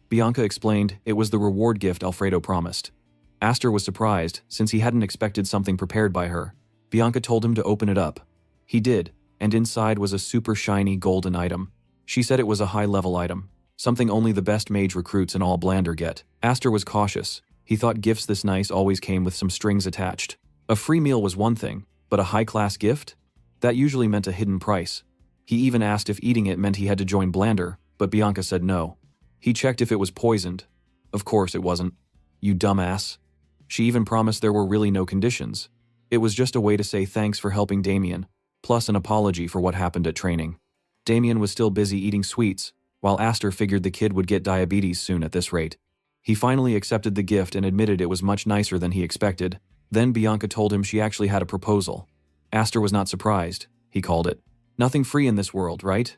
Bianca explained it was the reward gift Alfredo promised. Aster was surprised, since he hadn't expected something prepared by her. Bianca told him to open it up. He did, and inside was a super shiny golden item. She said it was a high-level item, something only the best mage recruits in all Blander get. Aster was cautious. He thought gifts this nice always came with some strings attached. A free meal was one thing, but a high-class gift? That usually meant a hidden price. He even asked if eating it meant he had to join Blander, but Bianca said no. He checked if it was poisoned. Of course it wasn't. You dumbass. She even promised there were really no conditions. It was just a way to say thanks for helping Damien, plus an apology for what happened at training. Damien was still busy eating sweets, while Aster figured the kid would get diabetes soon at this rate. He finally accepted the gift and admitted it was much nicer than he expected. Then Bianca told him she actually had a proposal. Aster was not surprised. He called it. Nothing free in this world, right?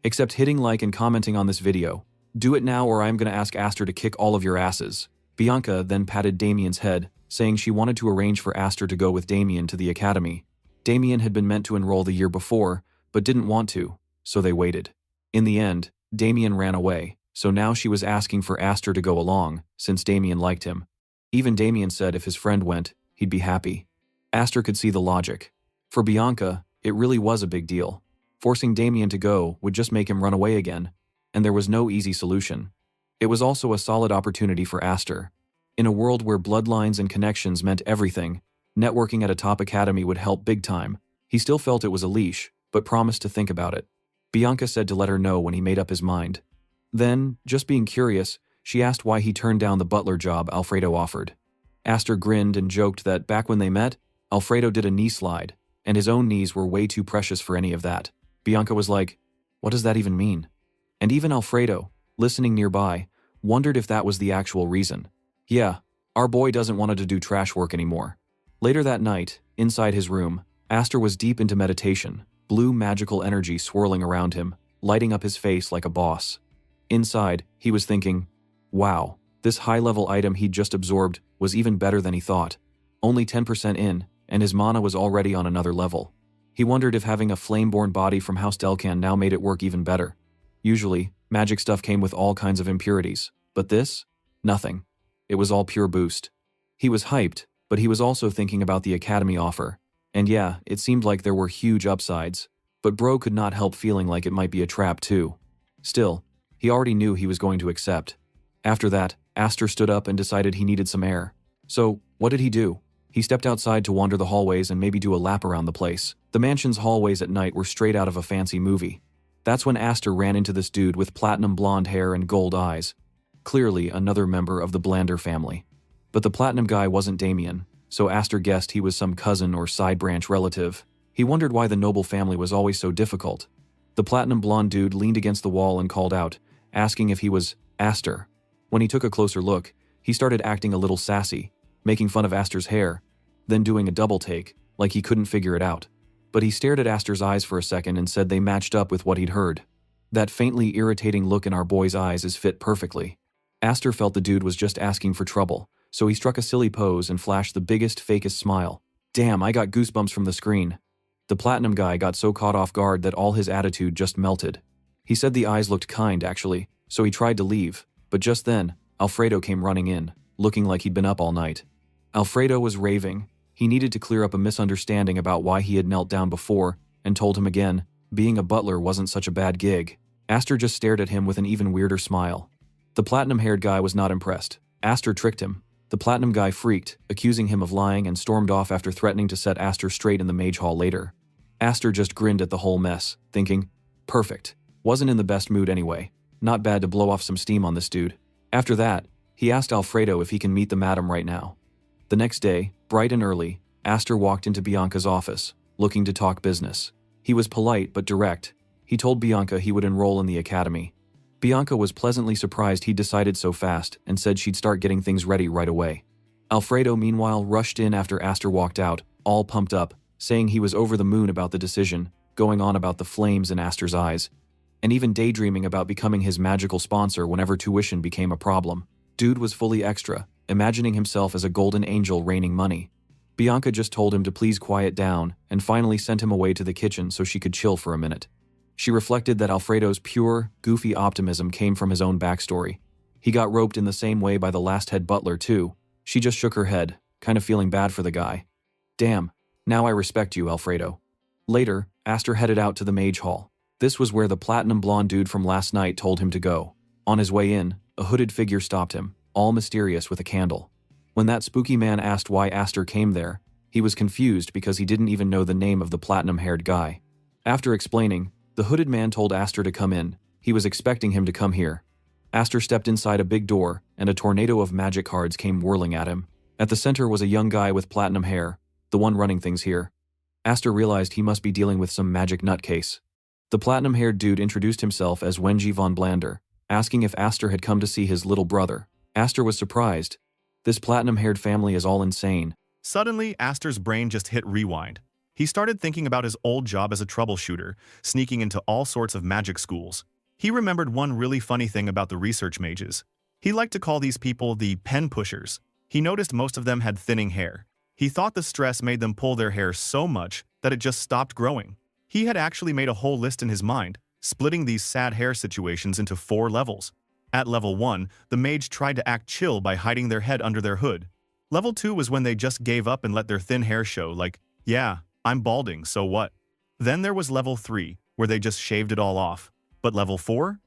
Except hitting like and commenting on this video. Do it now or I'm gonna ask Aster to kick all of your asses. Bianca then patted Damien's head, saying she wanted to arrange for Aster to go with Damien to the academy. Damien had been meant to enroll the year before, but didn't want to, so they waited. In the end, Damien ran away, so now she was asking for Aster to go along, since Damien liked him. Even Damien said if his friend went, he'd be happy. Aster could see the logic. For Bianca, it really was a big deal. Forcing Damien to go would just make him run away again, and there was no easy solution. It was also a solid opportunity for Aster. In a world where bloodlines and connections meant everything, networking at a top academy would help big time. He still felt it was a leash, but promised to think about it. Bianca said to let her know when he made up his mind. Then, just being curious, she asked why he turned down the butler job Alfredo offered. Aster grinned and joked that back when they met, Alfredo did a knee slide, and his own knees were way too precious for any of that. Bianca was like, what does that even mean? And even Alfredo, listening nearby, wondered if that was the actual reason. Yeah, our boy doesn't want to do trash work anymore. Later that night, inside his room, Aster was deep into meditation, blue magical energy swirling around him, lighting up his face like a boss. Inside, he was thinking, wow, this high-level item he'd just absorbed was even better than he thought. Only 10% in, and his mana was already on another level. He wondered if having a flame-born body from House Delcan now made it work even better. Usually, magic stuff came with all kinds of impurities, but this? Nothing. It was all pure boost. He was hyped, but he was also thinking about the Academy offer. And yeah, it seemed like there were huge upsides, but bro could not help feeling like it might be a trap too. Still, he already knew he was going to accept. After that, Aster stood up and decided he needed some air. So, what did he do? He stepped outside to wander the hallways and maybe do a lap around the place. The mansion's hallways at night were straight out of a fancy movie. That's when Aster ran into this dude with platinum blonde hair and gold eyes. Clearly another member of the Blander family. But the platinum guy wasn't Damien, so Aster guessed he was some cousin or side branch relative. He wondered why the noble family was always so difficult. The platinum blonde dude leaned against the wall and called out, asking if he was Aster. When he took a closer look, he started acting a little sassy, making fun of Aster's hair, then doing a double take, like he couldn't figure it out. But he stared at Aster's eyes for a second and said they matched up with what he'd heard. That faintly irritating look in our boy's eyes is fit perfectly. Aster felt the dude was just asking for trouble, so he struck a silly pose and flashed the biggest, fakest smile. Damn, I got goosebumps from the screen. The platinum guy got so caught off guard that all his attitude just melted. He said the eyes looked kind, actually, so he tried to leave, but just then, Alfredo came running in, looking like he'd been up all night. Alfredo was raving. He needed to clear up a misunderstanding about why he had knelt down before, and told him again, being a butler wasn't such a bad gig. Aster just stared at him with an even weirder smile. The platinum-haired guy was not impressed. Aster tricked him. The platinum guy freaked, accusing him of lying, and stormed off after threatening to set Aster straight in the mage hall later. Aster just grinned at the whole mess, thinking, perfect. Wasn't in the best mood anyway. Not bad to blow off some steam on this dude. After that, he asked Alfredo if he can meet the madam right now. The next day, bright and early, Aster walked into Bianca's office, looking to talk business. He was polite but direct. He told Bianca he would enroll in the academy. Bianca was pleasantly surprised he'd decided so fast and said she'd start getting things ready right away. Alfredo, meanwhile, rushed in after Aster walked out, all pumped up, saying he was over the moon about the decision, going on about the flames in Aster's eyes, and even daydreaming about becoming his magical sponsor whenever tuition became a problem. Dude was fully extra, imagining himself as a golden angel raining money. Bianca just told him to please quiet down and finally sent him away to the kitchen so she could chill for a minute. She reflected that Alfredo's pure, goofy optimism came from his own backstory. He got roped in the same way by the last head butler too. She just shook her head, kind of feeling bad for the guy. Damn, now I respect you, Alfredo. Later, Aster headed out to the mage hall. This was where the platinum blonde dude from last night told him to go. On his way in, a hooded figure stopped him, all mysterious with a candle. When that spooky man asked why Aster came there, he was confused because he didn't even know the name of the platinum-haired guy. After explaining, the hooded man told Aster to come in. He was expecting him to come here. Aster stepped inside a big door, and a tornado of magic cards came whirling at him. At the center was a young guy with platinum hair, the one running things here. Aster realized he must be dealing with some magic nutcase. The platinum-haired dude introduced himself as Wenji von Blander, asking if Aster had come to see his little brother. Aster was surprised. This platinum-haired family is all insane. Suddenly, Aster's brain just hit rewind. He started thinking about his old job as a troubleshooter, sneaking into all sorts of magic schools. He remembered one really funny thing about the research mages. He liked to call these people the pen pushers. He noticed most of them had thinning hair. He thought the stress made them pull their hair so much that it just stopped growing. He had actually made a whole list in his mind, splitting these sad hair situations into 4 levels. At level 1, the mage tried to act chill by hiding their head under their hood. Level 2 was when they just gave up and let their thin hair show, like, yeah, I'm balding, so what? Then there was level 3, where they just shaved it all off. But level 4?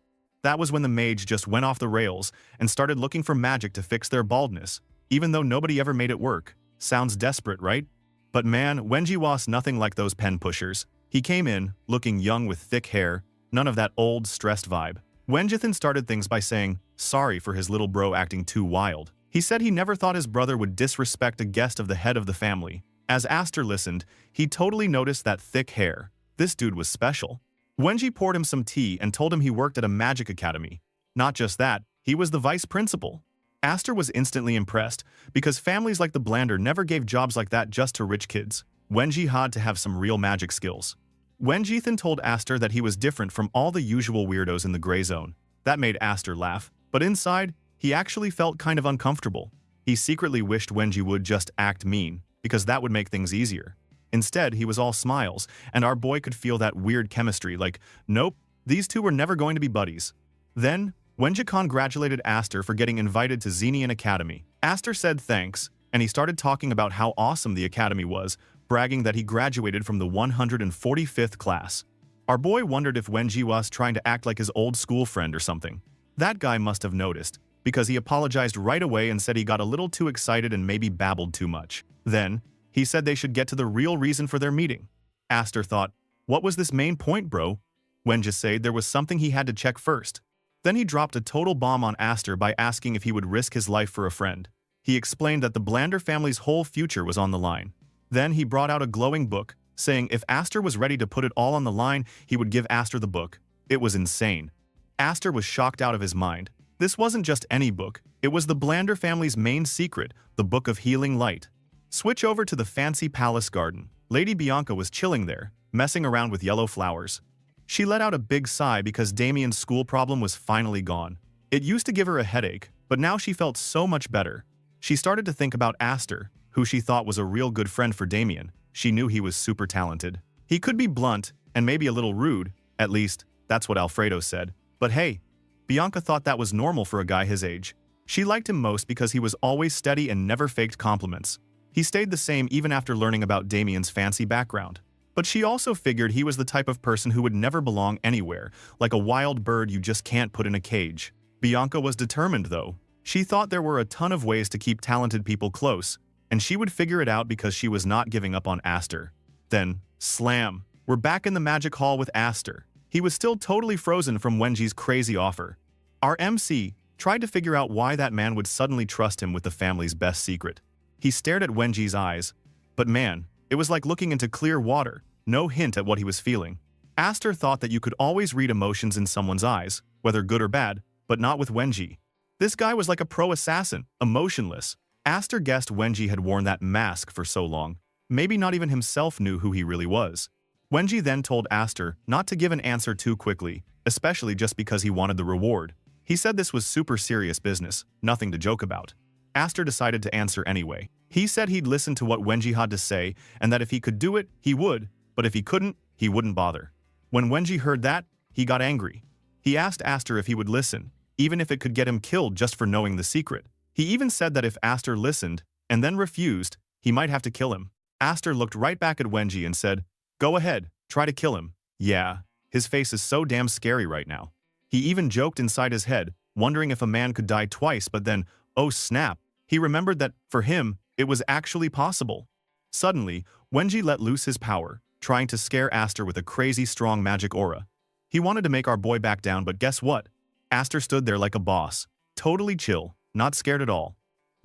That was when the mage just went off the rails and started looking for magic to fix their baldness, even though nobody ever made it work. Sounds desperate, right? But man, Wenji was nothing like those pen pushers. He came in, looking young with thick hair, none of that old, stressed vibe. Wenjithan started things by saying sorry for his little bro acting too wild. He said he never thought his brother would disrespect a guest of the head of the family. As Aster listened, he totally noticed that thick hair. This dude was special. Wenji poured him some tea and told him he worked at a magic academy. Not just that, he was the vice principal. Aster was instantly impressed, because families like the Blander never gave jobs like that just to rich kids. Wenji had to have some real magic skills. Wenjithan told Aster that he was different from all the usual weirdos in the gray zone. That made Aster laugh, but inside, he actually felt kind of uncomfortable. He secretly wished Wenji would just act mean, because that would make things easier. Instead, he was all smiles, and our boy could feel that weird chemistry like, nope, these two were never going to be buddies. Then, Wenji congratulated Aster for getting invited to Xenian Academy. Aster said thanks, and he started talking about how awesome the academy was, bragging that he graduated from the 145th class. Our boy wondered if Wenji was trying to act like his old school friend or something. That guy must have noticed, because he apologized right away and said he got a little too excited and maybe babbled too much. Then, he said they should get to the real reason for their meeting. Aster thought, what was this main point, bro? Wenji said there was something he had to check first. Then he dropped a total bomb on Aster by asking if he would risk his life for a friend. He explained that the Blander family's whole future was on the line. Then he brought out a glowing book, saying if Aster was ready to put it all on the line, he would give Aster the book. It was insane. Aster was shocked out of his mind. This wasn't just any book, it was the Blander family's main secret, the Book of Healing Light. Switch over to the fancy palace garden. Lady Bianca was chilling there, messing around with yellow flowers. She let out a big sigh because Damien's school problem was finally gone. It used to give her a headache, but now she felt so much better. She started to think about Aster, who she thought was a real good friend for Damien. She knew he was super talented. He could be blunt and maybe a little rude, at least, that's what Alfredo said. But hey, Bianca thought that was normal for a guy his age. She liked him most because he was always steady and never faked compliments. He stayed the same even after learning about Damien's fancy background. But she also figured he was the type of person who would never belong anywhere, like a wild bird you just can't put in a cage. Bianca was determined, though. She thought there were a ton of ways to keep talented people close, and she would figure it out because she was not giving up on Aster. Then, slam! We're back in the magic hall with Aster. He was still totally frozen from Wenji's crazy offer. Our MC tried to figure out why that man would suddenly trust him with the family's best secret. He stared at Wenji's eyes, but man, it was like looking into clear water, no hint at what he was feeling. Aster thought that you could always read emotions in someone's eyes, whether good or bad, but not with Wenji. This guy was like a pro assassin, emotionless. Aster guessed Wenji had worn that mask for so long. Maybe not even himself knew who he really was. Wenji then told Aster not to give an answer too quickly, especially just because he wanted the reward. He said this was super serious business, nothing to joke about. Aster decided to answer anyway. He said he'd listen to what Wenji had to say and that if he could do it, he would, but if he couldn't, he wouldn't bother. When Wenji heard that, he got angry. He asked Aster if he would listen, even if it could get him killed just for knowing the secret. He even said that if Aster listened and then refused, he might have to kill him. Aster looked right back at Wenji and said, "Go ahead, try to kill him." Yeah, his face is so damn scary right now. He even joked inside his head, wondering if a man could die twice, but then, oh snap, he remembered that, for him, it was actually possible. Suddenly, Wenji let loose his power, trying to scare Aster with a crazy strong magic aura. He wanted to make our boy back down, but guess what? Aster stood there like a boss, totally chill, not scared at all.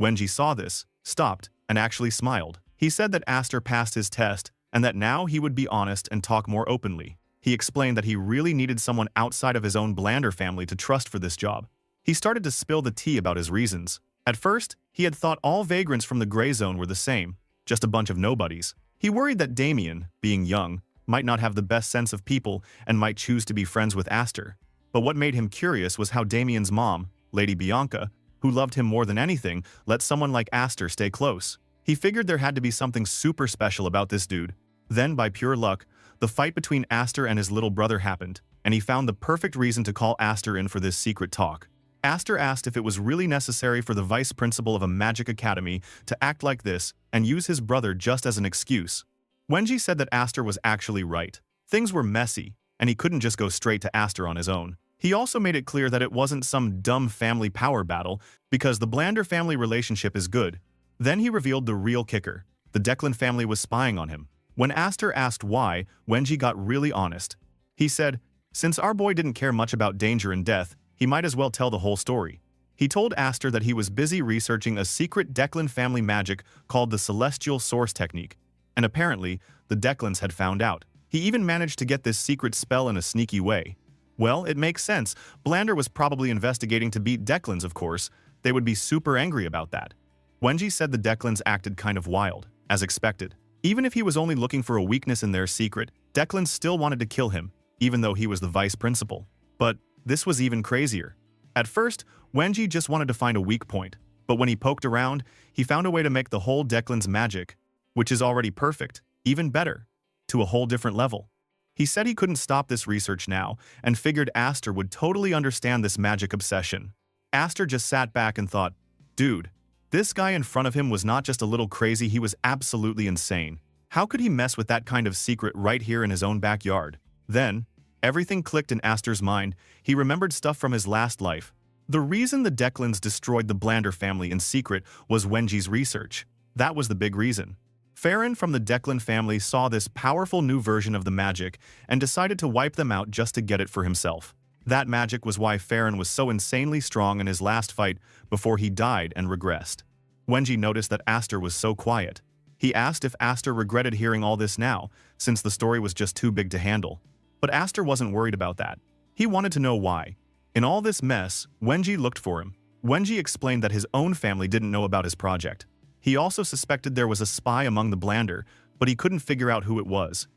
Wenji saw this, stopped, and actually smiled. He said that Aster passed his test, and that now he would be honest and talk more openly. He explained that he really needed someone outside of his own Blander family to trust for this job. He started to spill the tea about his reasons. At first, he had thought all vagrants from the gray zone were the same, just a bunch of nobodies. He worried that Damien, being young, might not have the best sense of people and might choose to be friends with Aster. But what made him curious was how Damien's mom, Lady Bianca, who loved him more than anything, let someone like Aster stay close. He figured there had to be something super special about this dude. Then, by pure luck, the fight between Aster and his little brother happened, and he found the perfect reason to call Aster in for this secret talk. Aster asked if it was really necessary for the vice principal of a magic academy to act like this and use his brother just as an excuse. Wenji said that Aster was actually right. Things were messy, and he couldn't just go straight to Aster on his own. He also made it clear that it wasn't some dumb family power battle, because the Blander family relationship is good. Then he revealed the real kicker. The Declan family was spying on him. When Aster asked why, Wenji got really honest. He said, since our boy didn't care much about danger and death, he might as well tell the whole story. He told Aster that he was busy researching a secret Declan family magic called the Celestial Source Technique. And apparently, the Declans had found out. He even managed to get this secret spell in a sneaky way. Well, it makes sense. Blander was probably investigating to beat Declans, of course. They would be super angry about that. Wenji said the Declans acted kind of wild, as expected. Even if he was only looking for a weakness in their secret, Declan still wanted to kill him, even though he was the vice principal. But this was even crazier. At first, Wenji just wanted to find a weak point, but when he poked around, he found a way to make the whole Declan's magic, which is already perfect, even better, to a whole different level. He said he couldn't stop this research now, and figured Aster would totally understand this magic obsession. Aster just sat back and thought, dude, this guy in front of him was not just a little crazy, he was absolutely insane. How could he mess with that kind of secret right here in his own backyard? Then, everything clicked in Aster's mind. He remembered stuff from his last life. The reason the Declans destroyed the Blander family in secret was Wenji's research. That was the big reason. Farron from the Declan family saw this powerful new version of the magic and decided to wipe them out just to get it for himself. That magic was why Farron was so insanely strong in his last fight before he died and regressed. Wenji noticed that Aster was so quiet. He asked if Aster regretted hearing all this now, since the story was just too big to handle. But Aster wasn't worried about that. He wanted to know why. In all this mess, Wenji looked for him. Wenji explained that his own family didn't know about his project. He also suspected there was a spy among the Blander, but he couldn't figure out who it was.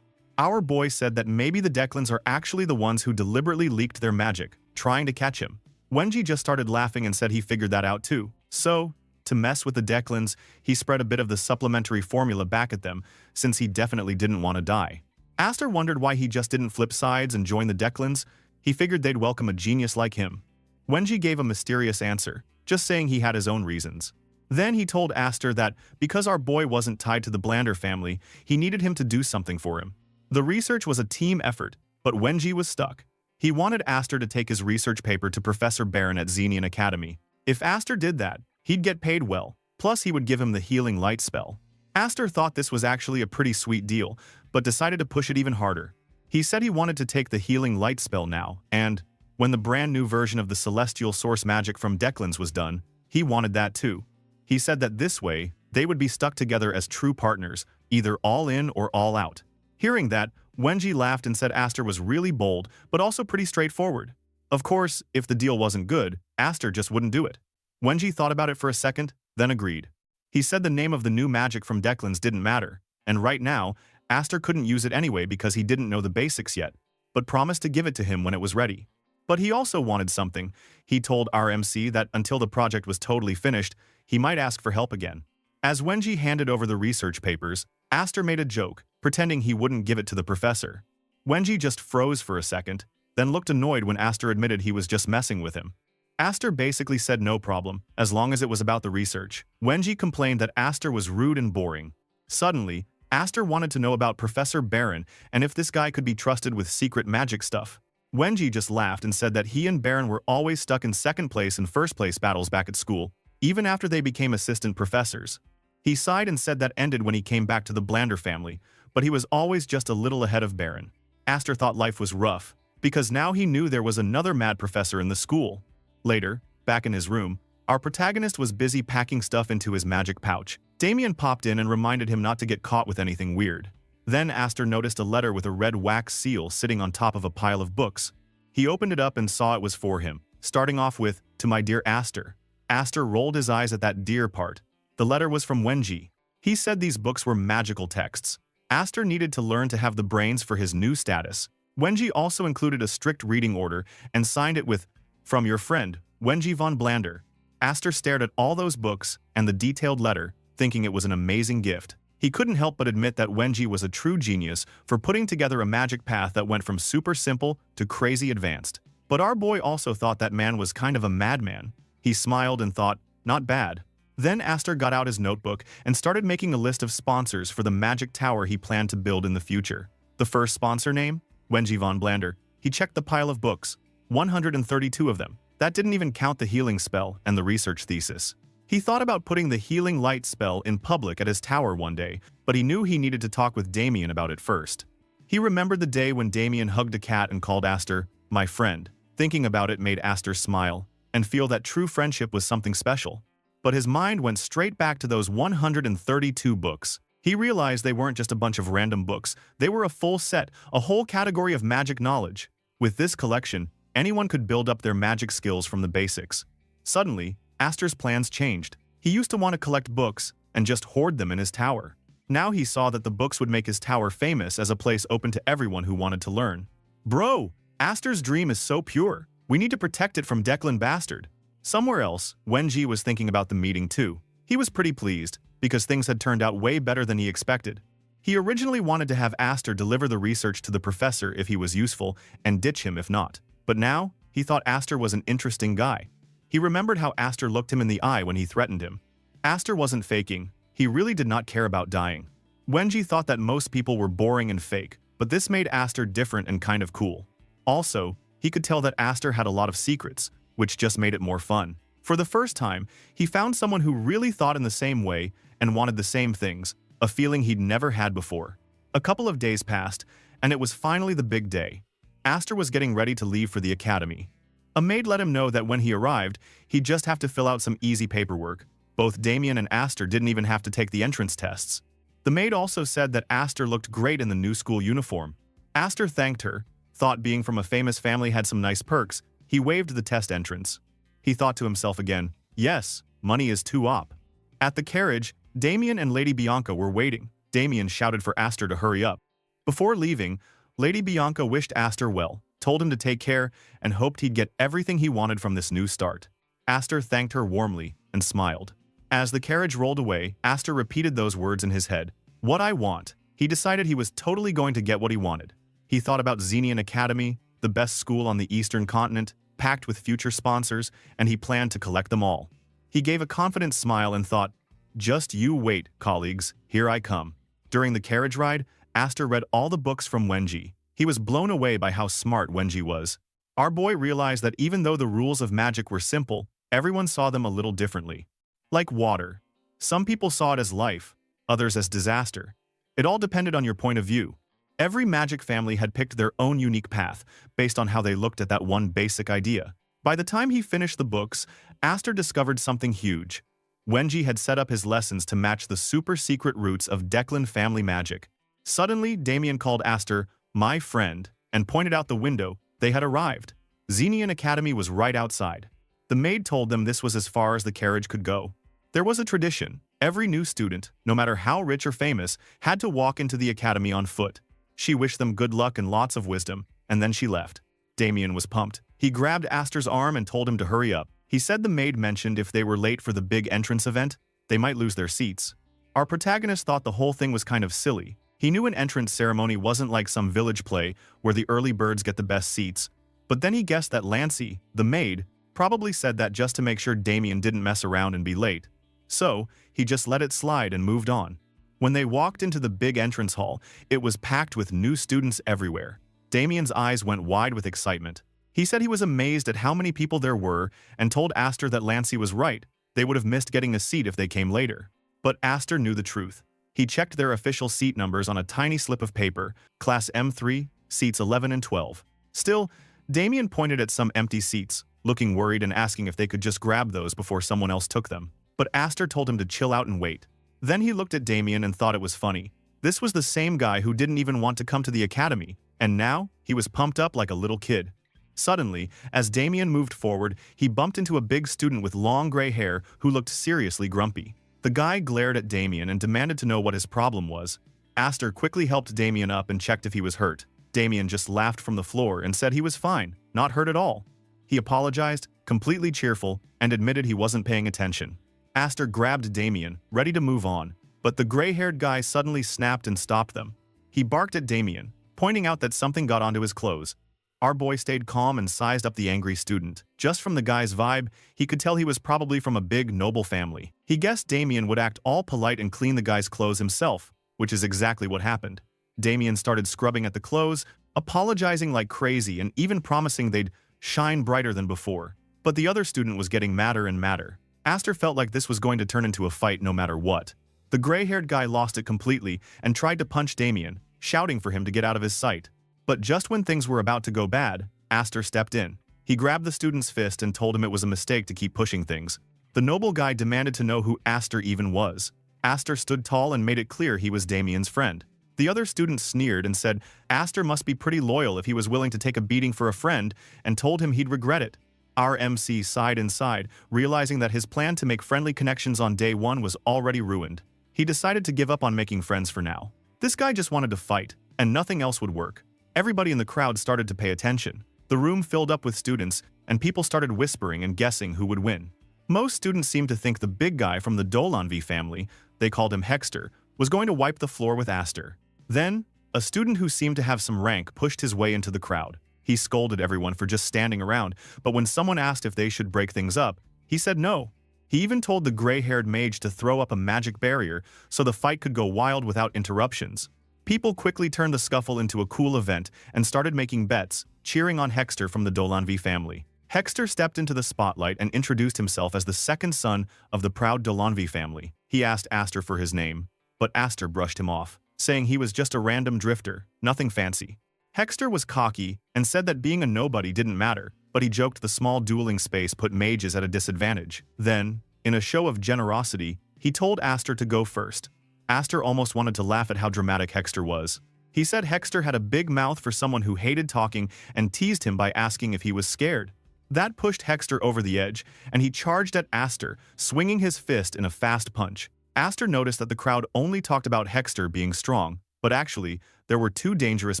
Our boy said that maybe the Declans are actually the ones who deliberately leaked their magic, trying to catch him. Wenji just started laughing and said he figured that out too. So, to mess with the Declans, he spread a bit of the supplementary formula back at them, since he definitely didn't want to die. Aster wondered why he just didn't flip sides and join the Declans. He figured they'd welcome a genius like him. Wenji gave a mysterious answer, just saying he had his own reasons. Then he told Aster that because our boy wasn't tied to the Blander family, he needed him to do something for him. The research was a team effort, but Wenji was stuck. He wanted Aster to take his research paper to Professor Baron at Xenian Academy. If Aster did that, he'd get paid well, plus he would give him the healing light spell. Aster thought this was actually a pretty sweet deal, but decided to push it even harder. He said he wanted to take the healing light spell now, and when the brand new version of the celestial source magic from Declan's was done, he wanted that too. He said that this way, they would be stuck together as true partners, either all in or all out. Hearing that, Wenji laughed and said Aster was really bold, but also pretty straightforward. Of course, if the deal wasn't good, Aster just wouldn't do it. Wenji thought about it for a second, then agreed. He said the name of the new magic from Declan's didn't matter, and right now, Aster couldn't use it anyway because he didn't know the basics yet, but promised to give it to him when it was ready. But he also wanted something. He told RMC that until the project was totally finished, he might ask for help again. As Wenji handed over the research papers, Aster made a joke, pretending he wouldn't give it to the professor. Wenji just froze for a second, then looked annoyed when Aster admitted he was just messing with him. Aster basically said no problem, as long as it was about the research. Wenji complained that Aster was rude and boring. Suddenly, Aster wanted to know about Professor Baron and if this guy could be trusted with secret magic stuff. Wenji just laughed and said that he and Baron were always stuck in second place and first place battles back at school, even after they became assistant professors. He sighed and said that ended when he came back to the Blander family, but he was always just a little ahead of Baron. Aster thought life was rough, because now he knew there was another mad professor in the school. Later, back in his room, our protagonist was busy packing stuff into his magic pouch. Damien popped in and reminded him not to get caught with anything weird. Then Aster noticed a letter with a red wax seal sitting on top of a pile of books. He opened it up and saw it was for him, starting off with, "To my dear Aster." Aster rolled his eyes at that dear part. The letter was from Wenji. He said these books were magical texts. Aster needed to learn to have the brains for his new status. Wenji also included a strict reading order and signed it with, "From your friend, Wenji von Blander." Aster stared at all those books and the detailed letter, thinking it was an amazing gift. He couldn't help but admit that Wenji was a true genius for putting together a magic path that went from super simple to crazy advanced. But our boy also thought that man was kind of a madman. He smiled and thought, not bad. Then Aster got out his notebook and started making a list of sponsors for the magic tower he planned to build in the future. The first sponsor name? Wenji von Blander. He checked the pile of books, 132 of them. That didn't even count the healing spell and the research thesis. He thought about putting the healing light spell in public at his tower one day, but he knew he needed to talk with Damien about it first. He remembered the day when Damien hugged a cat and called Aster, "my friend." Thinking about it made Aster smile and feel that true friendship was something special. But his mind went straight back to those 132 books. He realized they weren't just a bunch of random books, they were a full set, a whole category of magic knowledge. With this collection, anyone could build up their magic skills from the basics. Suddenly, Aster's plans changed. He used to want to collect books and just hoard them in his tower. Now he saw that the books would make his tower famous as a place open to everyone who wanted to learn. Bro, Aster's dream is so pure. We need to protect it from Declan Bastard. Somewhere else, Wenji was thinking about the meeting too. He was pretty pleased, because things had turned out way better than he expected. He originally wanted to have Aster deliver the research to the professor if he was useful, and ditch him if not. But now, he thought Aster was an interesting guy. He remembered how Aster looked him in the eye when he threatened him. Aster wasn't faking. He really did not care about dying. Wenji thought that most people were boring and fake, but this made Aster different and kind of cool. Also, he could tell that Aster had a lot of secrets, which just made it more fun. For the first time, he found someone who really thought in the same way and wanted the same things, a feeling he'd never had before. A couple of days passed, and it was finally the big day. Aster was getting ready to leave for the academy. A maid let him know that when he arrived, he'd just have to fill out some easy paperwork. Both Damien and Aster didn't even have to take the entrance tests. The maid also said that Aster looked great in the new school uniform. Aster thanked her, thought being from a famous family had some nice perks. He waived the test entrance. He thought to himself again, yes, money is too op. At the carriage, Damien and Lady Bianca were waiting. Damien shouted for Aster to hurry up. Before leaving, Lady Bianca wished Aster well, told him to take care, and hoped he'd get everything he wanted from this new start. Aster thanked her warmly and smiled. As the carriage rolled away, Aster repeated those words in his head. What I want. He decided he was totally going to get what he wanted. He thought about Xenian Academy, the best school on the Eastern continent, packed with future sponsors, and he planned to collect them all. He gave a confident smile and thought, just you wait, colleagues, here I come. During the carriage ride, Aster read all the books from Wenji. He was blown away by how smart Wenji was. Our boy realized that even though the rules of magic were simple, everyone saw them a little differently. Like water. Some people saw it as life, others as disaster. It all depended on your point of view. Every magic family had picked their own unique path, based on how they looked at that one basic idea. By the time he finished the books, Aster discovered something huge. Wenji had set up his lessons to match the super-secret roots of Declan family magic. Suddenly, Damien called Aster, "my friend," and pointed out the window. They had arrived. Xenian Academy was right outside. The maid told them this was as far as the carriage could go. There was a tradition. Every new student, no matter how rich or famous, had to walk into the academy on foot. She wished them good luck and lots of wisdom, and then she left. Damien was pumped. He grabbed Aster's arm and told him to hurry up. He said the maid mentioned if they were late for the big entrance event, they might lose their seats. Our protagonist thought the whole thing was kind of silly. He knew an entrance ceremony wasn't like some village play where the early birds get the best seats. But then he guessed that Lancy, the maid, probably said that just to make sure Damien didn't mess around and be late. So, he just let it slide and moved on. When they walked into the big entrance hall, it was packed with new students everywhere. Damien's eyes went wide with excitement. He said he was amazed at how many people there were and told Aster that Lancy was right. They would have missed getting a seat if they came later. But Aster knew the truth. He checked their official seat numbers on a tiny slip of paper, Class M3, seats 11 and 12. Still, Damien pointed at some empty seats, looking worried and asking if they could just grab those before someone else took them. But Aster told him to chill out and wait. Then he looked at Damien and thought it was funny. This was the same guy who didn't even want to come to the academy, and now he was pumped up like a little kid. Suddenly, as Damien moved forward, he bumped into a big student with long gray hair who looked seriously grumpy. The guy glared at Damien and demanded to know what his problem was. Aster quickly helped Damien up and checked if he was hurt. Damien just laughed from the floor and said he was fine, not hurt at all. He apologized, completely cheerful, and admitted he wasn't paying attention. Aster grabbed Damien, ready to move on, but the gray-haired guy suddenly snapped and stopped them. He barked at Damien, pointing out that something got onto his clothes. Our boy stayed calm and sized up the angry student. Just from the guy's vibe, he could tell he was probably from a big, noble family. He guessed Damien would act all polite and clean the guy's clothes himself, which is exactly what happened. Damien started scrubbing at the clothes, apologizing like crazy and even promising they'd shine brighter than before. But the other student was getting madder and madder. Astor felt like this was going to turn into a fight no matter what. The gray-haired guy lost it completely and tried to punch Damien, shouting for him to get out of his sight. But just when things were about to go bad, Astor stepped in. He grabbed the student's fist and told him it was a mistake to keep pushing things. The noble guy demanded to know who Astor even was. Astor stood tall and made it clear he was Damien's friend. The other student sneered and said Astor must be pretty loyal if he was willing to take a beating for a friend, and told him he'd regret it. Our MC sighed inside, realizing that his plan to make friendly connections on day one was already ruined. He decided to give up on making friends for now. This guy just wanted to fight, and nothing else would work. Everybody in the crowd started to pay attention. The room filled up with students, and people started whispering and guessing who would win. Most students seemed to think the big guy from the Dolanvi family, they called him Hexter, was going to wipe the floor with Astor. Then, a student who seemed to have some rank pushed his way into the crowd. He scolded everyone for just standing around, but when someone asked if they should break things up, he said no. He even told the gray-haired mage to throw up a magic barrier so the fight could go wild without interruptions. People quickly turned the scuffle into a cool event and started making bets, cheering on Hexter from the Dolanvi family. Hexter stepped into the spotlight and introduced himself as the second son of the proud Dolanvi family. He asked Astor for his name, but Astor brushed him off, saying he was just a random drifter, nothing fancy. Hexter was cocky and said that being a nobody didn't matter, but he joked the small dueling space put mages at a disadvantage. Then, in a show of generosity, he told Astor to go first. Astor almost wanted to laugh at how dramatic Hexter was. He said Hexter had a big mouth for someone who hated talking and teased him by asking if he was scared. That pushed Hexter over the edge, and he charged at Astor, swinging his fist in a fast punch. Astor noticed that the crowd only talked about Hexter being strong, but actually, there were two dangerous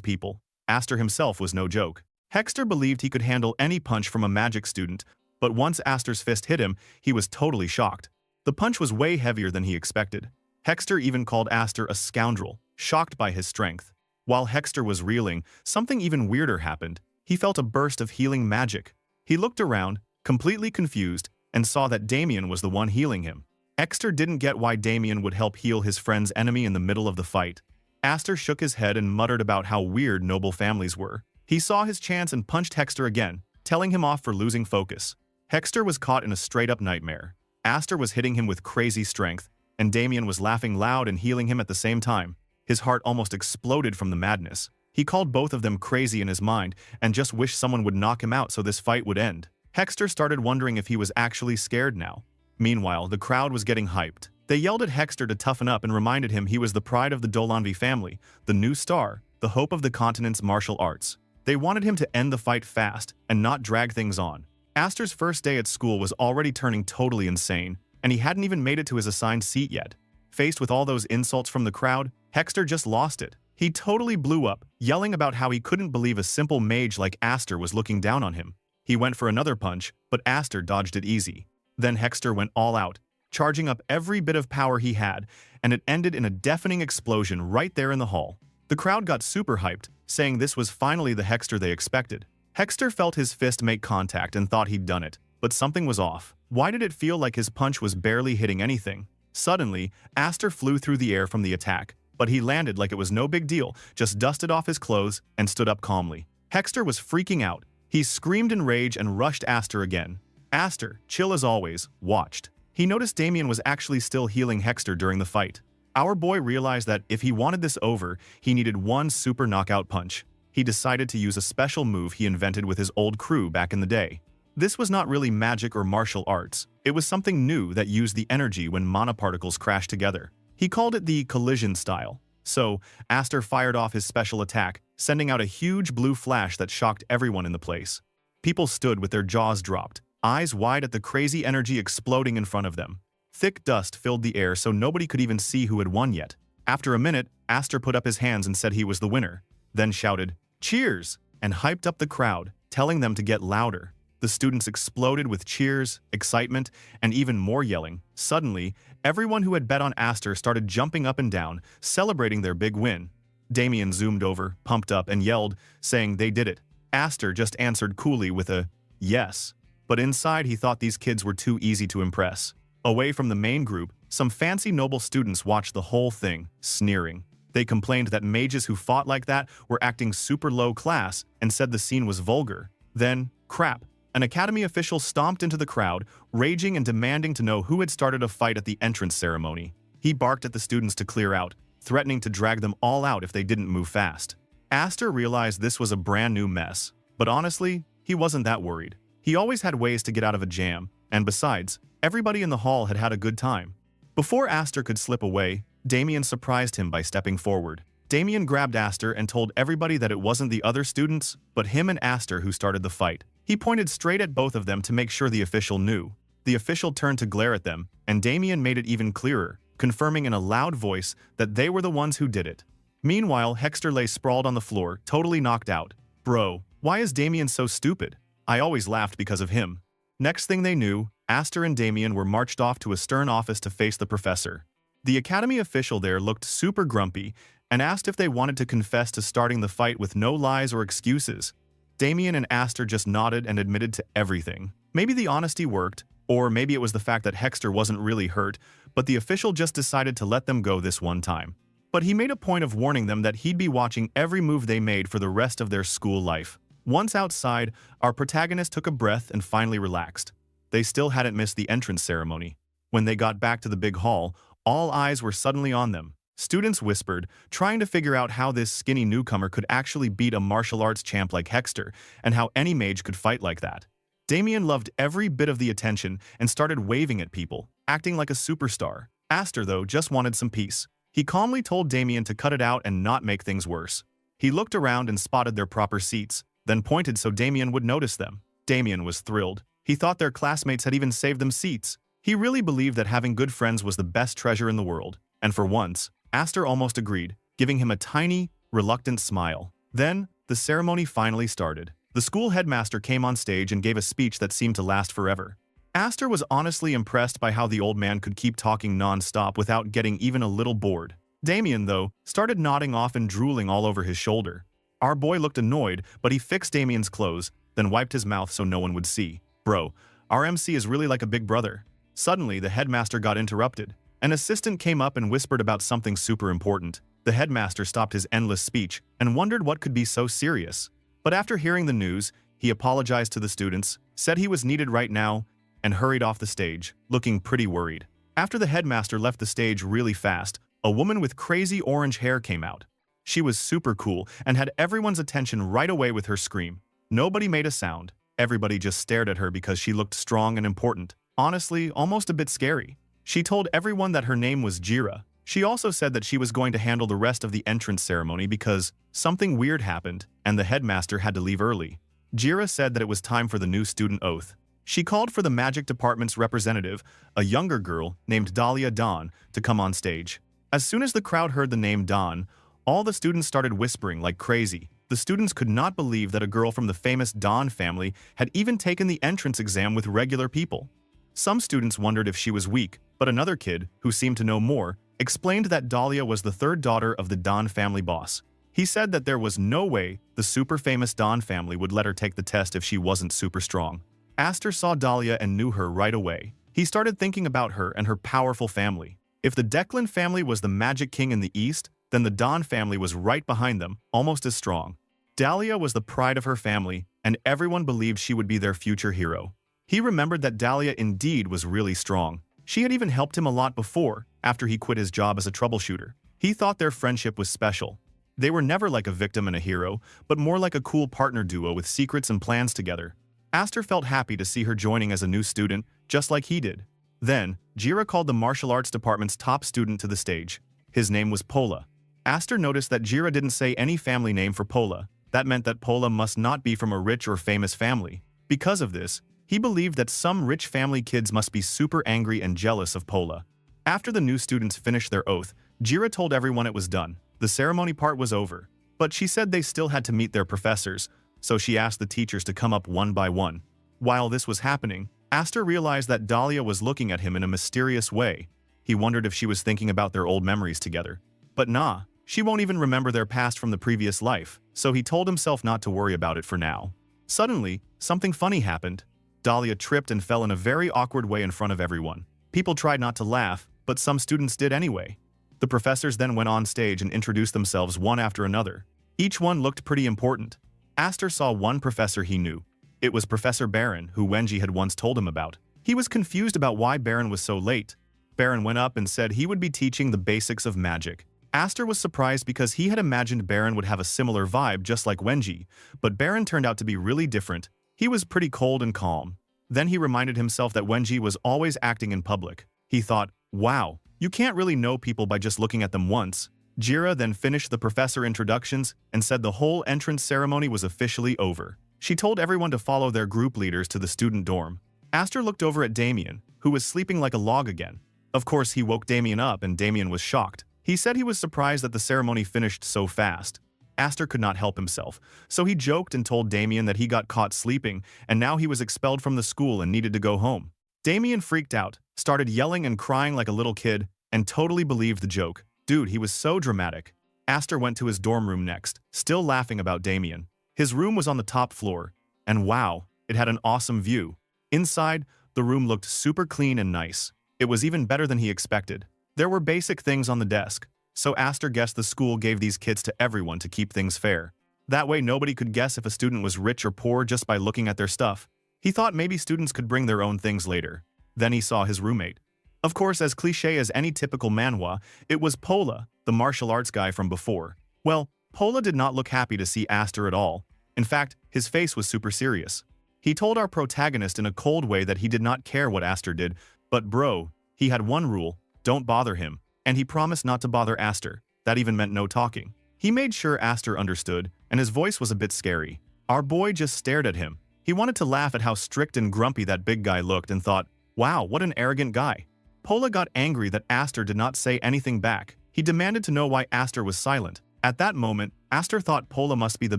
people. Astor himself was no joke. Hexter believed he could handle any punch from a magic student, but once Astor's fist hit him, he was totally shocked. The punch was way heavier than he expected. Hexter even called Astor a scoundrel, shocked by his strength. While Hexter was reeling, something even weirder happened. He felt a burst of healing magic. He looked around, completely confused, and saw that Damien was the one healing him. Hexter didn't get why Damien would help heal his friend's enemy in the middle of the fight. Astor shook his head and muttered about how weird noble families were. He saw his chance and punched Hexter again, telling him off for losing focus. Hexter was caught in a straight-up nightmare. Astor was hitting him with crazy strength, and Damien was laughing loud and healing him at the same time. His heart almost exploded from the madness. He called both of them crazy in his mind and just wished someone would knock him out so this fight would end. Hexter started wondering if he was actually scared now. Meanwhile, the crowd was getting hyped. They yelled at Hexter to toughen up and reminded him he was the pride of the Dolanvi family, the new star, the hope of the continent's martial arts. They wanted him to end the fight fast and not drag things on. Astor's first day at school was already turning totally insane, and he hadn't even made it to his assigned seat yet. Faced with all those insults from the crowd, Hexter just lost it. He totally blew up, yelling about how he couldn't believe a simple mage like Astor was looking down on him. He went for another punch, but Astor dodged it easy. Then Hexter went all out, charging up every bit of power he had, and it ended in a deafening explosion right there in the hall. The crowd got super hyped, saying this was finally the Hexter they expected. Hexter felt his fist make contact and thought he'd done it, but something was off. Why did it feel like his punch was barely hitting anything? Suddenly, Astor flew through the air from the attack, but he landed like it was no big deal, just dusted off his clothes and stood up calmly. Hexter was freaking out. He screamed in rage and rushed Astor again. Astor, chill as always, watched. He noticed Damien was actually still healing Hexter during the fight. Our boy realized that if he wanted this over, he needed one super knockout punch. He decided to use a special move he invented with his old crew back in the day. This was not really magic or martial arts. It was something new that used the energy when mana particles crashed together. He called it the collision style. So, Astor fired off his special attack, sending out a huge blue flash that shocked everyone in the place. People stood with their jaws dropped, eyes wide at the crazy energy exploding in front of them. Thick dust filled the air so nobody could even see who had won yet. After a minute, Astor put up his hands and said he was the winner, then shouted, "Cheers!" and hyped up the crowd, telling them to get louder. The students exploded with cheers, excitement, and even more yelling. Suddenly, everyone who had bet on Astor started jumping up and down, celebrating their big win. Damien zoomed over, pumped up, and yelled, saying they did it. Aster just answered coolly with a yes. But inside he thought these kids were too easy to impress. Away from the main group, some fancy noble students watched the whole thing, sneering. They complained that mages who fought like that were acting super low class and said the scene was vulgar. Then, crap, an academy official stomped into the crowd, raging and demanding to know who had started a fight at the entrance ceremony. He barked at the students to clear out, threatening to drag them all out if they didn't move fast. Aster realized this was a brand new mess, but honestly, he wasn't that worried. He always had ways to get out of a jam, and besides, everybody in the hall had had a good time. Before Aster could slip away, Damien surprised him by stepping forward. Damien grabbed Aster and told everybody that it wasn't the other students, but him and Aster who started the fight. He pointed straight at both of them to make sure the official knew. The official turned to glare at them, and Damien made it even clearer, confirming in a loud voice that they were the ones who did it. Meanwhile, Hexter lay sprawled on the floor, totally knocked out. Bro, why is Damien so stupid? I always laughed because of him. Next thing they knew, Aster and Damien were marched off to a stern office to face the professor. The academy official there looked super grumpy and asked if they wanted to confess to starting the fight with no lies or excuses. Damien and Aster just nodded and admitted to everything. Maybe the honesty worked, or maybe it was the fact that Hexter wasn't really hurt, but the official just decided to let them go this one time. But he made a point of warning them that he'd be watching every move they made for the rest of their school life. Once outside, our protagonist took a breath and finally relaxed. They still hadn't missed the entrance ceremony. When they got back to the big hall, all eyes were suddenly on them. Students whispered, trying to figure out how this skinny newcomer could actually beat a martial arts champ like Hexter, and how any mage could fight like that. Damien loved every bit of the attention and started waving at people, acting like a superstar. Aster, though, just wanted some peace. He calmly told Damien to cut it out and not make things worse. He looked around and spotted their proper seats, then pointed so Damien would notice them. Damien was thrilled. He thought their classmates had even saved them seats. He really believed that having good friends was the best treasure in the world, and for once, Aster almost agreed, giving him a tiny, reluctant smile. Then, the ceremony finally started. The school headmaster came on stage and gave a speech that seemed to last forever. Aster was honestly impressed by how the old man could keep talking non-stop without getting even a little bored. Damien, though, started nodding off and drooling all over his shoulder. Our boy looked annoyed, but he fixed Damien's clothes, then wiped his mouth so no one would see. Bro, our MC is really like a big brother. Suddenly, the headmaster got interrupted. An assistant came up and whispered about something super important. The headmaster stopped his endless speech and wondered what could be so serious. But after hearing the news, he apologized to the students, said he was needed right now, and hurried off the stage, looking pretty worried. After the headmaster left the stage really fast, a woman with crazy orange hair came out. She was super cool and had everyone's attention right away with her scream. Nobody made a sound. Everybody just stared at her because she looked strong and important. Honestly, almost a bit scary. She told everyone that her name was Jira. She also said that she was going to handle the rest of the entrance ceremony because something weird happened and the headmaster had to leave early. Jira said that it was time for the new student oath. She called for the magic department's representative, a younger girl named Dahlia Dawn, to come on stage. As soon as the crowd heard the name Dawn, all the students started whispering like crazy. The students could not believe that a girl from the famous Dawn family had even taken the entrance exam with regular people. Some students wondered if she was weak, but another kid, who seemed to know more, explained that Dahlia was the third daughter of the Dawn family boss. He said that there was no way the super famous Dawn family would let her take the test if she wasn't super strong. Aster saw Dahlia and knew her right away. He started thinking about her and her powerful family. If the Declan family was the magic king in the east, then the Dawn family was right behind them, almost as strong. Dahlia was the pride of her family, and everyone believed she would be their future hero. He remembered that Dahlia indeed was really strong. She had even helped him a lot before, after he quit his job as a troubleshooter. He thought their friendship was special. They were never like a victim and a hero, but more like a cool partner duo with secrets and plans together. Aster felt happy to see her joining as a new student, just like he did. Then, Jira called the martial arts department's top student to the stage. His name was Pola. Aster noticed that Jira didn't say any family name for Pola. That meant that Pola must not be from a rich or famous family. Because of this, he believed that some rich family kids must be super angry and jealous of Pola. After the new students finished their oath, Jira told everyone it was done. The ceremony part was over. But she said they still had to meet their professors, so she asked the teachers to come up one by one. While this was happening, Aster realized that Dahlia was looking at him in a mysterious way. He wondered if she was thinking about their old memories together. But nah, she won't even remember their past from the previous life. so he told himself not to worry about it for now. Suddenly, something funny happened. Dahlia tripped and fell in a very awkward way in front of everyone. People tried not to laugh, but some students did anyway. The professors then went on stage and introduced themselves one after another. Each one looked pretty important. Aster saw one professor he knew. It was Professor Baron, who Wenji had once told him about. He was confused about why Baron was so late. Baron went up and said he would be teaching the basics of magic. Aster was surprised because he had imagined Baron would have a similar vibe just like Wenji, but Baron turned out to be really different. He was pretty cold and calm. Then he reminded himself that Wenji was always acting in public. He thought, wow, you can't really know people by just looking at them once. Jira then finished the professor introductions and said the whole entrance ceremony was officially over. She told everyone to follow their group leaders to the student dorm. Aster looked over at Damien, who was sleeping like a log again. Of course, he woke Damien up and Damien was shocked. He said he was surprised that the ceremony finished so fast. Aster could not help himself, so he joked and told Damien that he got caught sleeping and now he was expelled from the school and needed to go home. Damien freaked out, started yelling and crying like a little kid, and totally believed the joke. Dude, he was so dramatic. Aster went to his dorm room next, still laughing about Damien. His room was on the top floor, and wow, it had an awesome view. Inside, the room looked super clean and nice. It was even better than he expected. There were basic things on the desk, so Aster guessed the school gave these kits to everyone to keep things fair. That way nobody could guess if a student was rich or poor just by looking at their stuff. He thought maybe students could bring their own things later. Then he saw his roommate. Of course, as cliché as any typical manhwa, it was Pola, the martial arts guy from before. Well, Pola did not look happy to see Aster at all. In fact, his face was super serious. He told our protagonist in a cold way that he did not care what Aster did, but bro, he had one rule, don't bother him, and he promised not to bother Aster. That even meant no talking. He made sure Aster understood, and his voice was a bit scary. Our boy just stared at him. He wanted to laugh at how strict and grumpy that big guy looked and thought, wow, what an arrogant guy. Pola got angry that Aster did not say anything back. He demanded to know why Aster was silent. At that moment, Aster thought Pola must be the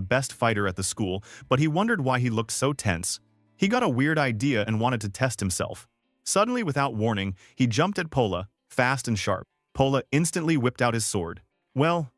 best fighter at the school, but he wondered why he looked so tense. He got a weird idea and wanted to test himself. Suddenly, without warning, he jumped at Pola, fast and sharp. Pola instantly whipped out his sword. Well,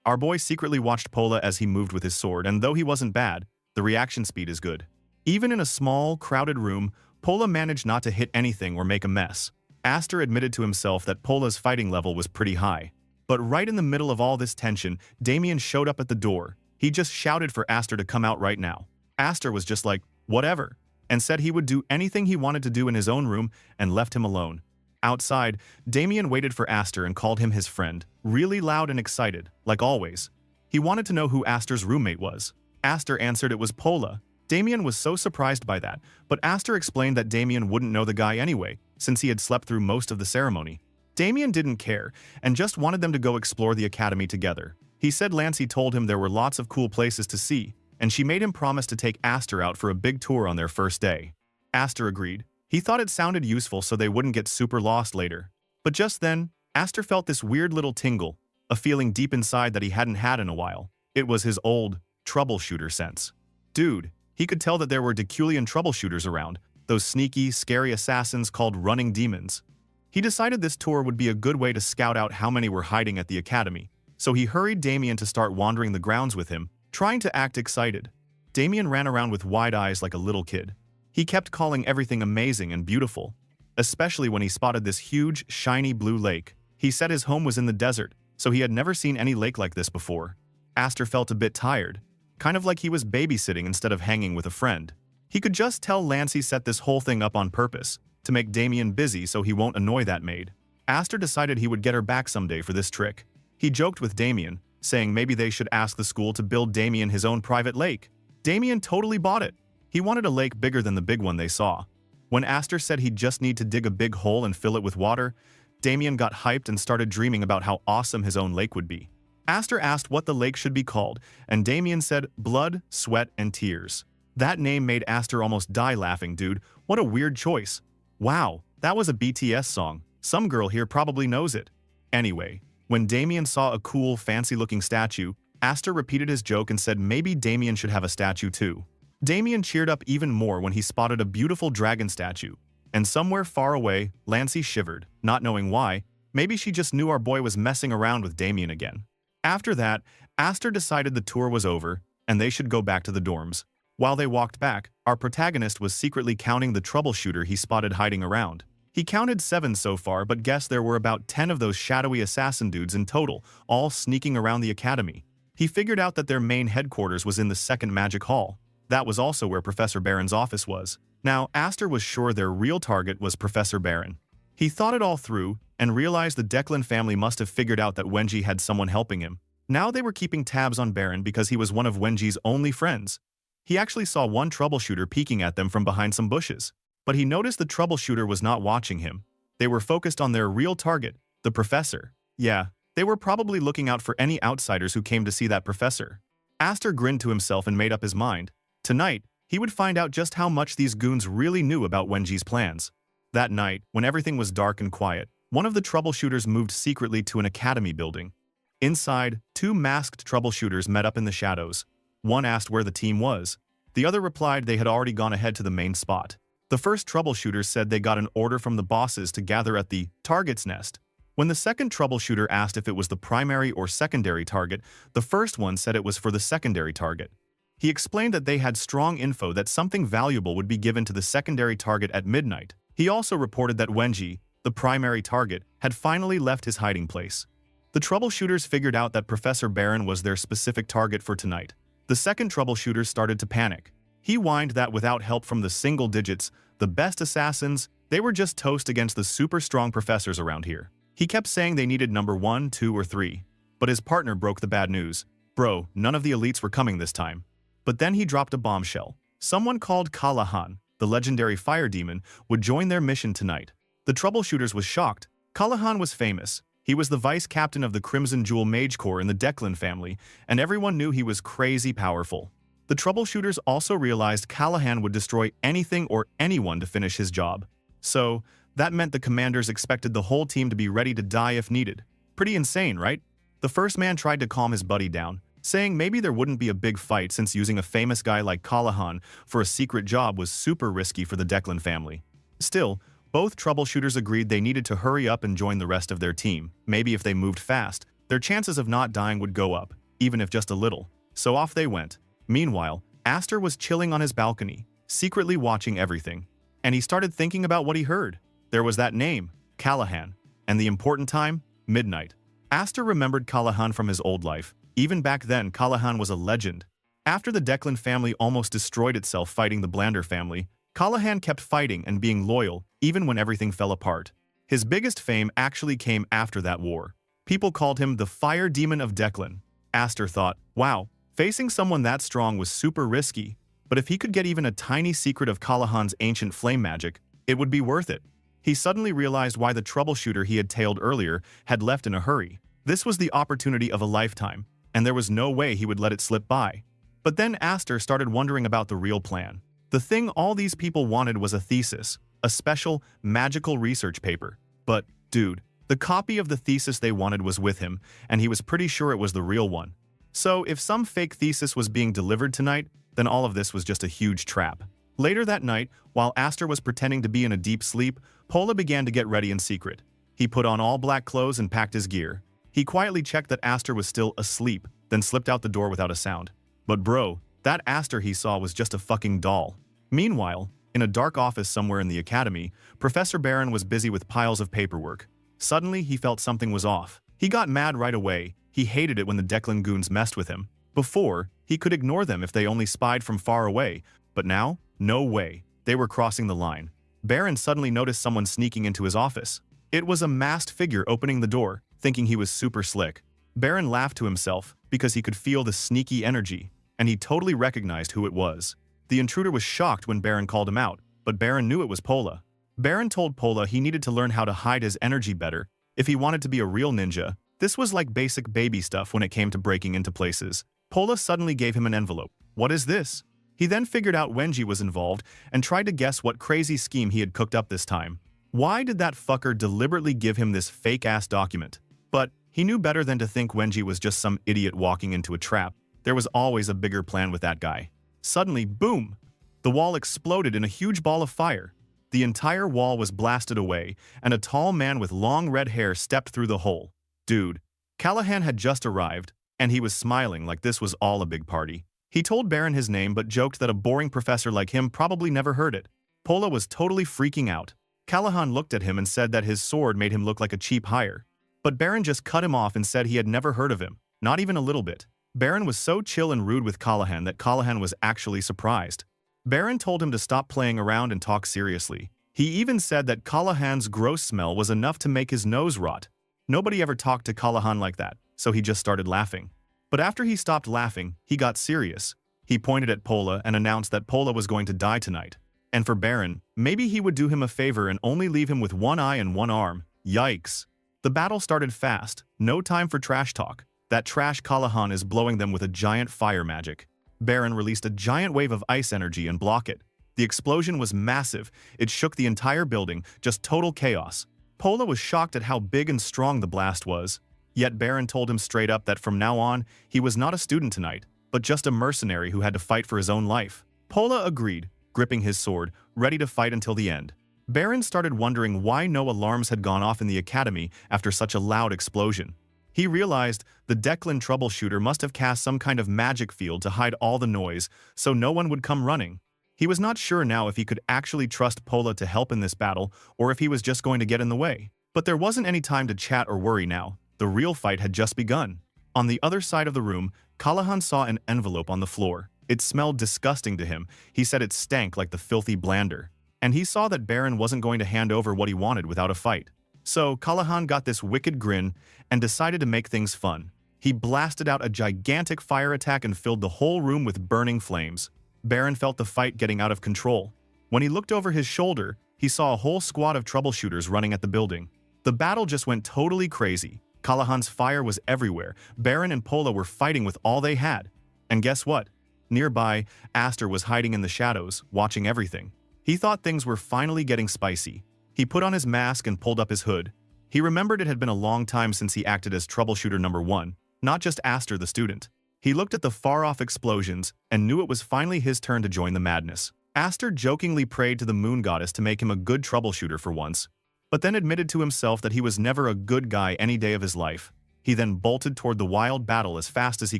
our boy secretly watched Pola as he moved with his sword, and though he wasn't bad, the reaction speed is good. Even in a small, crowded room, Pola managed not to hit anything or make a mess. Aster admitted to himself that Pola's fighting level was pretty high. But right in the middle of all this tension, Damien showed up at the door. He just shouted for Aster to come out right now. Aster was just like, whatever, and said he would do anything he wanted to do in his own room and left him alone. Outside, Damien waited for Aster and called him his friend, really loud and excited, like always. He wanted to know who Aster's roommate was. Aster answered it was Pola. Damien was so surprised by that, but Aster explained that Damien wouldn't know the guy anyway, since he had slept through most of the ceremony. Damien didn't care, and just wanted them to go explore the academy together. He said Lancey told him there were lots of cool places to see, and she made him promise to take Aster out for a big tour on their first day. Aster agreed. He thought it sounded useful so they wouldn't get super lost later. But just then, Aster felt this weird little tingle, a feeling deep inside that he hadn't had in a while. It was his old, troubleshooter sense. Dude, he could tell that there were Deculian troubleshooters around, those sneaky, scary assassins called running demons. He decided this tour would be a good way to scout out how many were hiding at the academy, so he hurried Damien to start wandering the grounds with him, trying to act excited. Damien ran around with wide eyes like a little kid. He kept calling everything amazing and beautiful, especially when he spotted this huge, shiny blue lake. He said his home was in the desert, so he had never seen any lake like this before. Aster felt a bit tired, kind of like he was babysitting instead of hanging with a friend. He could just tell Lancey set this whole thing up on purpose, to make Damien busy so he won't annoy that maid. Aster decided he would get her back someday for this trick. He joked with Damien, saying maybe they should ask the school to build Damien his own private lake. Damien totally bought it. He wanted a lake bigger than the big one they saw. When Aster said he'd just need to dig a big hole and fill it with water, Damien got hyped and started dreaming about how awesome his own lake would be. Aster asked what the lake should be called, and Damien said blood, sweat, and tears. That name made Aster almost die laughing, dude. What a weird choice. Wow, that was a BTS song. Some girl here probably knows it. Anyway, when Damien saw a cool, fancy-looking statue, Aster repeated his joke and said maybe Damien should have a statue too. Damien cheered up even more when he spotted a beautiful dragon statue. And somewhere far away, Lancey shivered, not knowing why. Maybe she just knew our boy was messing around with Damien again. After that, Aster decided the tour was over, and they should go back to the dorms. While they walked back, our protagonist was secretly counting the troubleshooter he spotted hiding around. He counted 7 so far, but guessed there were about 10 of those shadowy assassin dudes in total, all sneaking around the academy. He figured out that their main headquarters was in the second magic hall. That was also where Professor Barron's office was. Now, Aster was sure their real target was Professor Barron. He thought it all through and realized the Declan family must have figured out that Wenji had someone helping him. Now they were keeping tabs on Barron because he was one of Wenji's only friends. He actually saw one troubleshooter peeking at them from behind some bushes. But he noticed the troubleshooter was not watching him. They were focused on their real target, the professor. Yeah, they were probably looking out for any outsiders who came to see that professor. Aster grinned to himself and made up his mind. Tonight, he would find out just how much these goons really knew about Wenji's plans. That night, when everything was dark and quiet, one of the troubleshooters moved secretly to an academy building. Inside, 2 masked troubleshooters met up in the shadows. One asked where the team was. The other replied they had already gone ahead to the main spot. The first troubleshooter said they got an order from the bosses to gather at the target's nest. When the second troubleshooter asked if it was the primary or secondary target, the first one said it was for the secondary target. He explained that they had strong info that something valuable would be given to the secondary target at midnight. He also reported that Wenji, the primary target, had finally left his hiding place. The troubleshooters figured out that Professor Barron was their specific target for tonight. The second troubleshooter started to panic. He whined that without help from the single digits, the best assassins, they were just toast against the super strong professors around here. He kept saying they needed number 1, 2, or 3. But his partner broke the bad news. Bro, none of the elites were coming this time. But then he dropped a bombshell. Someone called Callahan, the legendary fire demon, would join their mission tonight. The troubleshooters was shocked. Callahan was famous. He was the vice captain of the Crimson Jewel Mage Corps in the Declan family, and everyone knew he was crazy powerful. The troubleshooters also realized Callahan would destroy anything or anyone to finish his job. So, that meant the commanders expected the whole team to be ready to die if needed. Pretty insane, right? The first man tried to calm his buddy down, saying maybe there wouldn't be a big fight since using a famous guy like Callahan for a secret job was super risky for the Declan family. Still, both troubleshooters agreed they needed to hurry up and join the rest of their team. Maybe if they moved fast, their chances of not dying would go up, even if just a little. So off they went. Meanwhile, Aster was chilling on his balcony, secretly watching everything. And he started thinking about what he heard. There was that name, Callahan. And the important time, midnight. Aster remembered Callahan from his old life. Even back then, Callahan was a legend. After the Declan family almost destroyed itself fighting the Blander family, Callahan kept fighting and being loyal, even when everything fell apart. His biggest fame actually came after that war. People called him the Fire Demon of Declan. Aster thought, wow, facing someone that strong was super risky, but if he could get even a tiny secret of Callahan's ancient flame magic, it would be worth it. He suddenly realized why the troubleshooter he had tailed earlier had left in a hurry. This was the opportunity of a lifetime, and there was no way he would let it slip by. But then Aster started wondering about the real plan. The thing all these people wanted was a thesis, a special, magical research paper. But, dude, the copy of the thesis they wanted was with him, and he was pretty sure it was the real one. So, if some fake thesis was being delivered tonight, then all of this was just a huge trap. Later that night, while Aster was pretending to be in a deep sleep, Pola began to get ready in secret. He put on all black clothes and packed his gear. He quietly checked that Aster was still asleep, then slipped out the door without a sound. But bro, that Aster he saw was just a fucking doll. Meanwhile, in a dark office somewhere in the academy, Professor Barron was busy with piles of paperwork. Suddenly, he felt something was off. He got mad right away. He hated it when the Declan goons messed with him. Before, he could ignore them if they only spied from far away, but now, no way. They were crossing the line. Barron suddenly noticed someone sneaking into his office. It was a masked figure opening the door, thinking he was super slick. Barron laughed to himself because he could feel the sneaky energy, and he totally recognized who it was. The intruder was shocked when Barron called him out, but Barron knew it was Pola. Barron told Pola he needed to learn how to hide his energy better if he wanted to be a real ninja. This was like basic baby stuff when it came to breaking into places. Pola suddenly gave him an envelope. What is this? He then figured out Wenji was involved and tried to guess what crazy scheme he had cooked up this time. Why did that fucker deliberately give him this fake-ass document? But he knew better than to think Wenji was just some idiot walking into a trap. There was always a bigger plan with that guy. Suddenly, boom! The wall exploded in a huge ball of fire. The entire wall was blasted away, and a tall man with long red hair stepped through the hole. Dude, Callahan had just arrived. And he was smiling like this was all a big party. He told Baron his name but joked that a boring professor like him probably never heard it. Pola was totally freaking out. Callahan looked at him and said that his sword made him look like a cheap hire. But Baron just cut him off and said he had never heard of him, not even a little bit. Baron was so chill and rude with Callahan that Callahan was actually surprised. Baron told him to stop playing around and talk seriously. He even said that Callahan's gross smell was enough to make his nose rot. Nobody ever talked to Callahan like that, so he just started laughing. But after he stopped laughing, he got serious. He pointed at Pola and announced that Pola was going to die tonight. And for Baron, maybe he would do him a favor and only leave him with one eye and one arm. Yikes. The battle started fast. No time for trash talk. That trash Callahan is blowing them with a giant fire magic. Baron released a giant wave of ice energy and blocked it. The explosion was massive. It shook the entire building, just total chaos. Pola was shocked at how big and strong the blast was. Yet Baron told him straight up that from now on, he was not a student tonight, but just a mercenary who had to fight for his own life. Pola agreed, gripping his sword, ready to fight until the end. Baron started wondering why no alarms had gone off in the academy after such a loud explosion. He realized the Declan troubleshooter must have cast some kind of magic field to hide all the noise, so no one would come running. He was not sure now if he could actually trust Pola to help in this battle, or if he was just going to get in the way. But there wasn't any time to chat or worry now. The real fight had just begun. On the other side of the room, Callahan saw an envelope on the floor. It smelled disgusting to him. He said it stank like the filthy blander. And he saw that Baron wasn't going to hand over what he wanted without a fight. So Callahan got this wicked grin and decided to make things fun. He blasted out a gigantic fire attack and filled the whole room with burning flames. Baron felt the fight getting out of control. When he looked over his shoulder, he saw a whole squad of troubleshooters running at the building. The battle just went totally crazy. Callahan's fire was everywhere. Baron and Pola were fighting with all they had. And guess what? Nearby, Astor was hiding in the shadows, watching everything. He thought things were finally getting spicy. He put on his mask and pulled up his hood. He remembered it had been a long time since he acted as troubleshooter number 1, not just Astor the student. He looked at the far-off explosions and knew it was finally his turn to join the madness. Astor jokingly prayed to the moon goddess to make him a good troubleshooter for once, but then admitted to himself that he was never a good guy any day of his life. He then bolted toward the wild battle as fast as he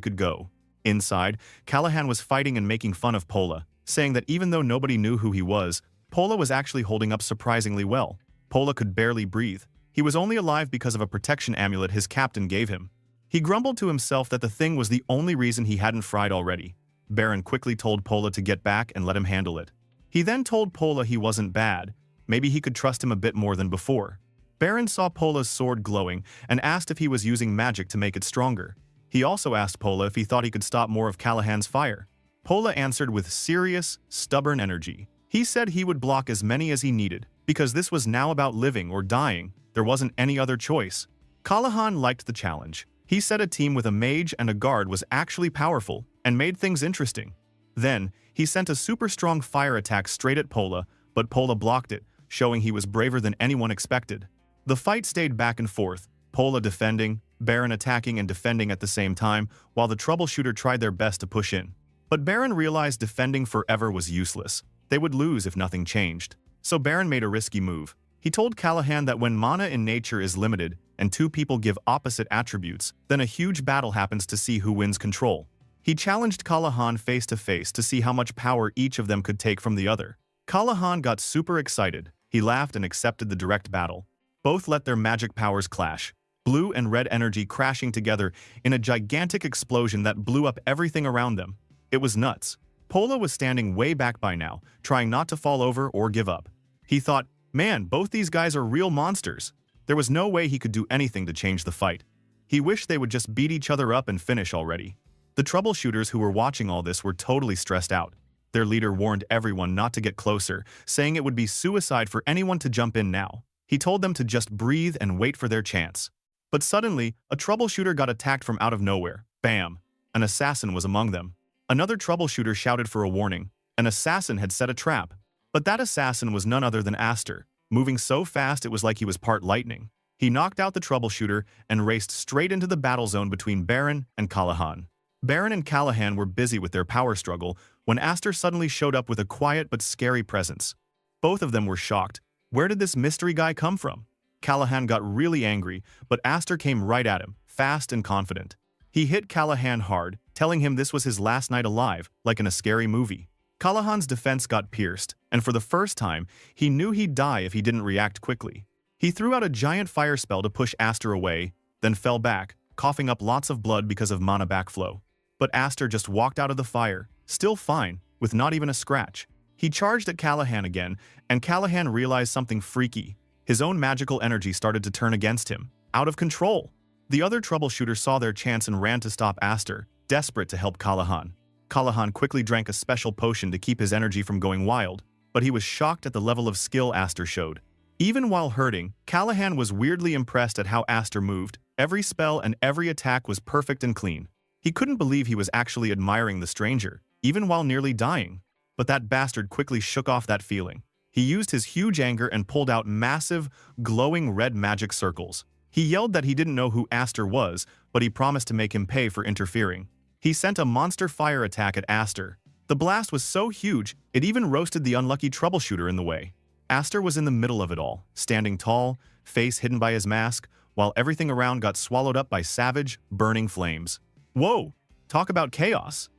could go. Inside, Callahan was fighting and making fun of Pola, saying that even though nobody knew who he was, Pola was actually holding up surprisingly well. Pola could barely breathe. He was only alive because of a protection amulet his captain gave him. He grumbled to himself that the thing was the only reason he hadn't fried already. Baron quickly told Pola to get back and let him handle it. He then told Pola he wasn't bad. Maybe he could trust him a bit more than before. Baron saw Pola's sword glowing and asked if he was using magic to make it stronger. He also asked Pola if he thought he could stop more of Callahan's fire. Pola answered with serious, stubborn energy. He said he would block as many as he needed, because this was now about living or dying. There wasn't any other choice. Callahan liked the challenge. He said a team with a mage and a guard was actually powerful and made things interesting. Then, he sent a super strong fire attack straight at Pola, but Pola blocked it, showing he was braver than anyone expected. The fight stayed back and forth, Pola defending, Baron attacking and defending at the same time, while the troubleshooter tried their best to push in. But Baron realized defending forever was useless. They would lose if nothing changed. So Baron made a risky move. He told Callahan that when mana in nature is limited and two people give opposite attributes, then a huge battle happens to see who wins control. He challenged Callahan face to face to see how much power each of them could take from the other. Callahan got super excited. He laughed and accepted the direct battle. Both let their magic powers clash. Blue and red energy crashing together in a gigantic explosion that blew up everything around them. It was nuts. Pola was standing way back by now, trying not to fall over or give up. He thought, man, both these guys are real monsters. There was no way he could do anything to change the fight. He wished they would just beat each other up and finish already. The troubleshooters who were watching all this were totally stressed out. Their leader warned everyone not to get closer, saying it would be suicide for anyone to jump in now. He told them to just breathe and wait for their chance. But suddenly, a troubleshooter got attacked from out of nowhere. Bam! An assassin was among them. Another troubleshooter shouted for a warning. An assassin had set a trap. But that assassin was none other than Astor, moving so fast it was like he was part lightning. He knocked out the troubleshooter and raced straight into the battle zone between Baron and Callahan. Baron and Callahan were busy with their power struggle when Astor suddenly showed up with a quiet but scary presence. Both of them were shocked. Where did this mystery guy come from? Callahan got really angry, but Astor came right at him, fast and confident. He hit Callahan hard, telling him this was his last night alive, like in a scary movie. Callahan's defense got pierced, and for the first time, he knew he'd die if he didn't react quickly. He threw out a giant fire spell to push Aster away, then fell back, coughing up lots of blood because of mana backflow. But Aster just walked out of the fire, still fine, with not even a scratch. He charged at Callahan again, and Callahan realized something freaky. His own magical energy started to turn against him, out of control. The other troubleshooter saw their chance and ran to stop Aster, desperate to help Callahan. Callahan quickly drank a special potion to keep his energy from going wild, but he was shocked at the level of skill Aster showed. Even while hurting, Callahan was weirdly impressed at how Aster moved. Every spell and every attack was perfect and clean. He couldn't believe he was actually admiring the stranger, even while nearly dying. But that bastard quickly shook off that feeling. He used his huge anger and pulled out massive, glowing red magic circles. He yelled that he didn't know who Aster was, but he promised to make him pay for interfering. He sent a monster fire attack at Aster. The blast was so huge, it even roasted the unlucky troubleshooter in the way. Aster was in the middle of it all, standing tall, face hidden by his mask, while everything around got swallowed up by savage, burning flames. Whoa! Talk about chaos!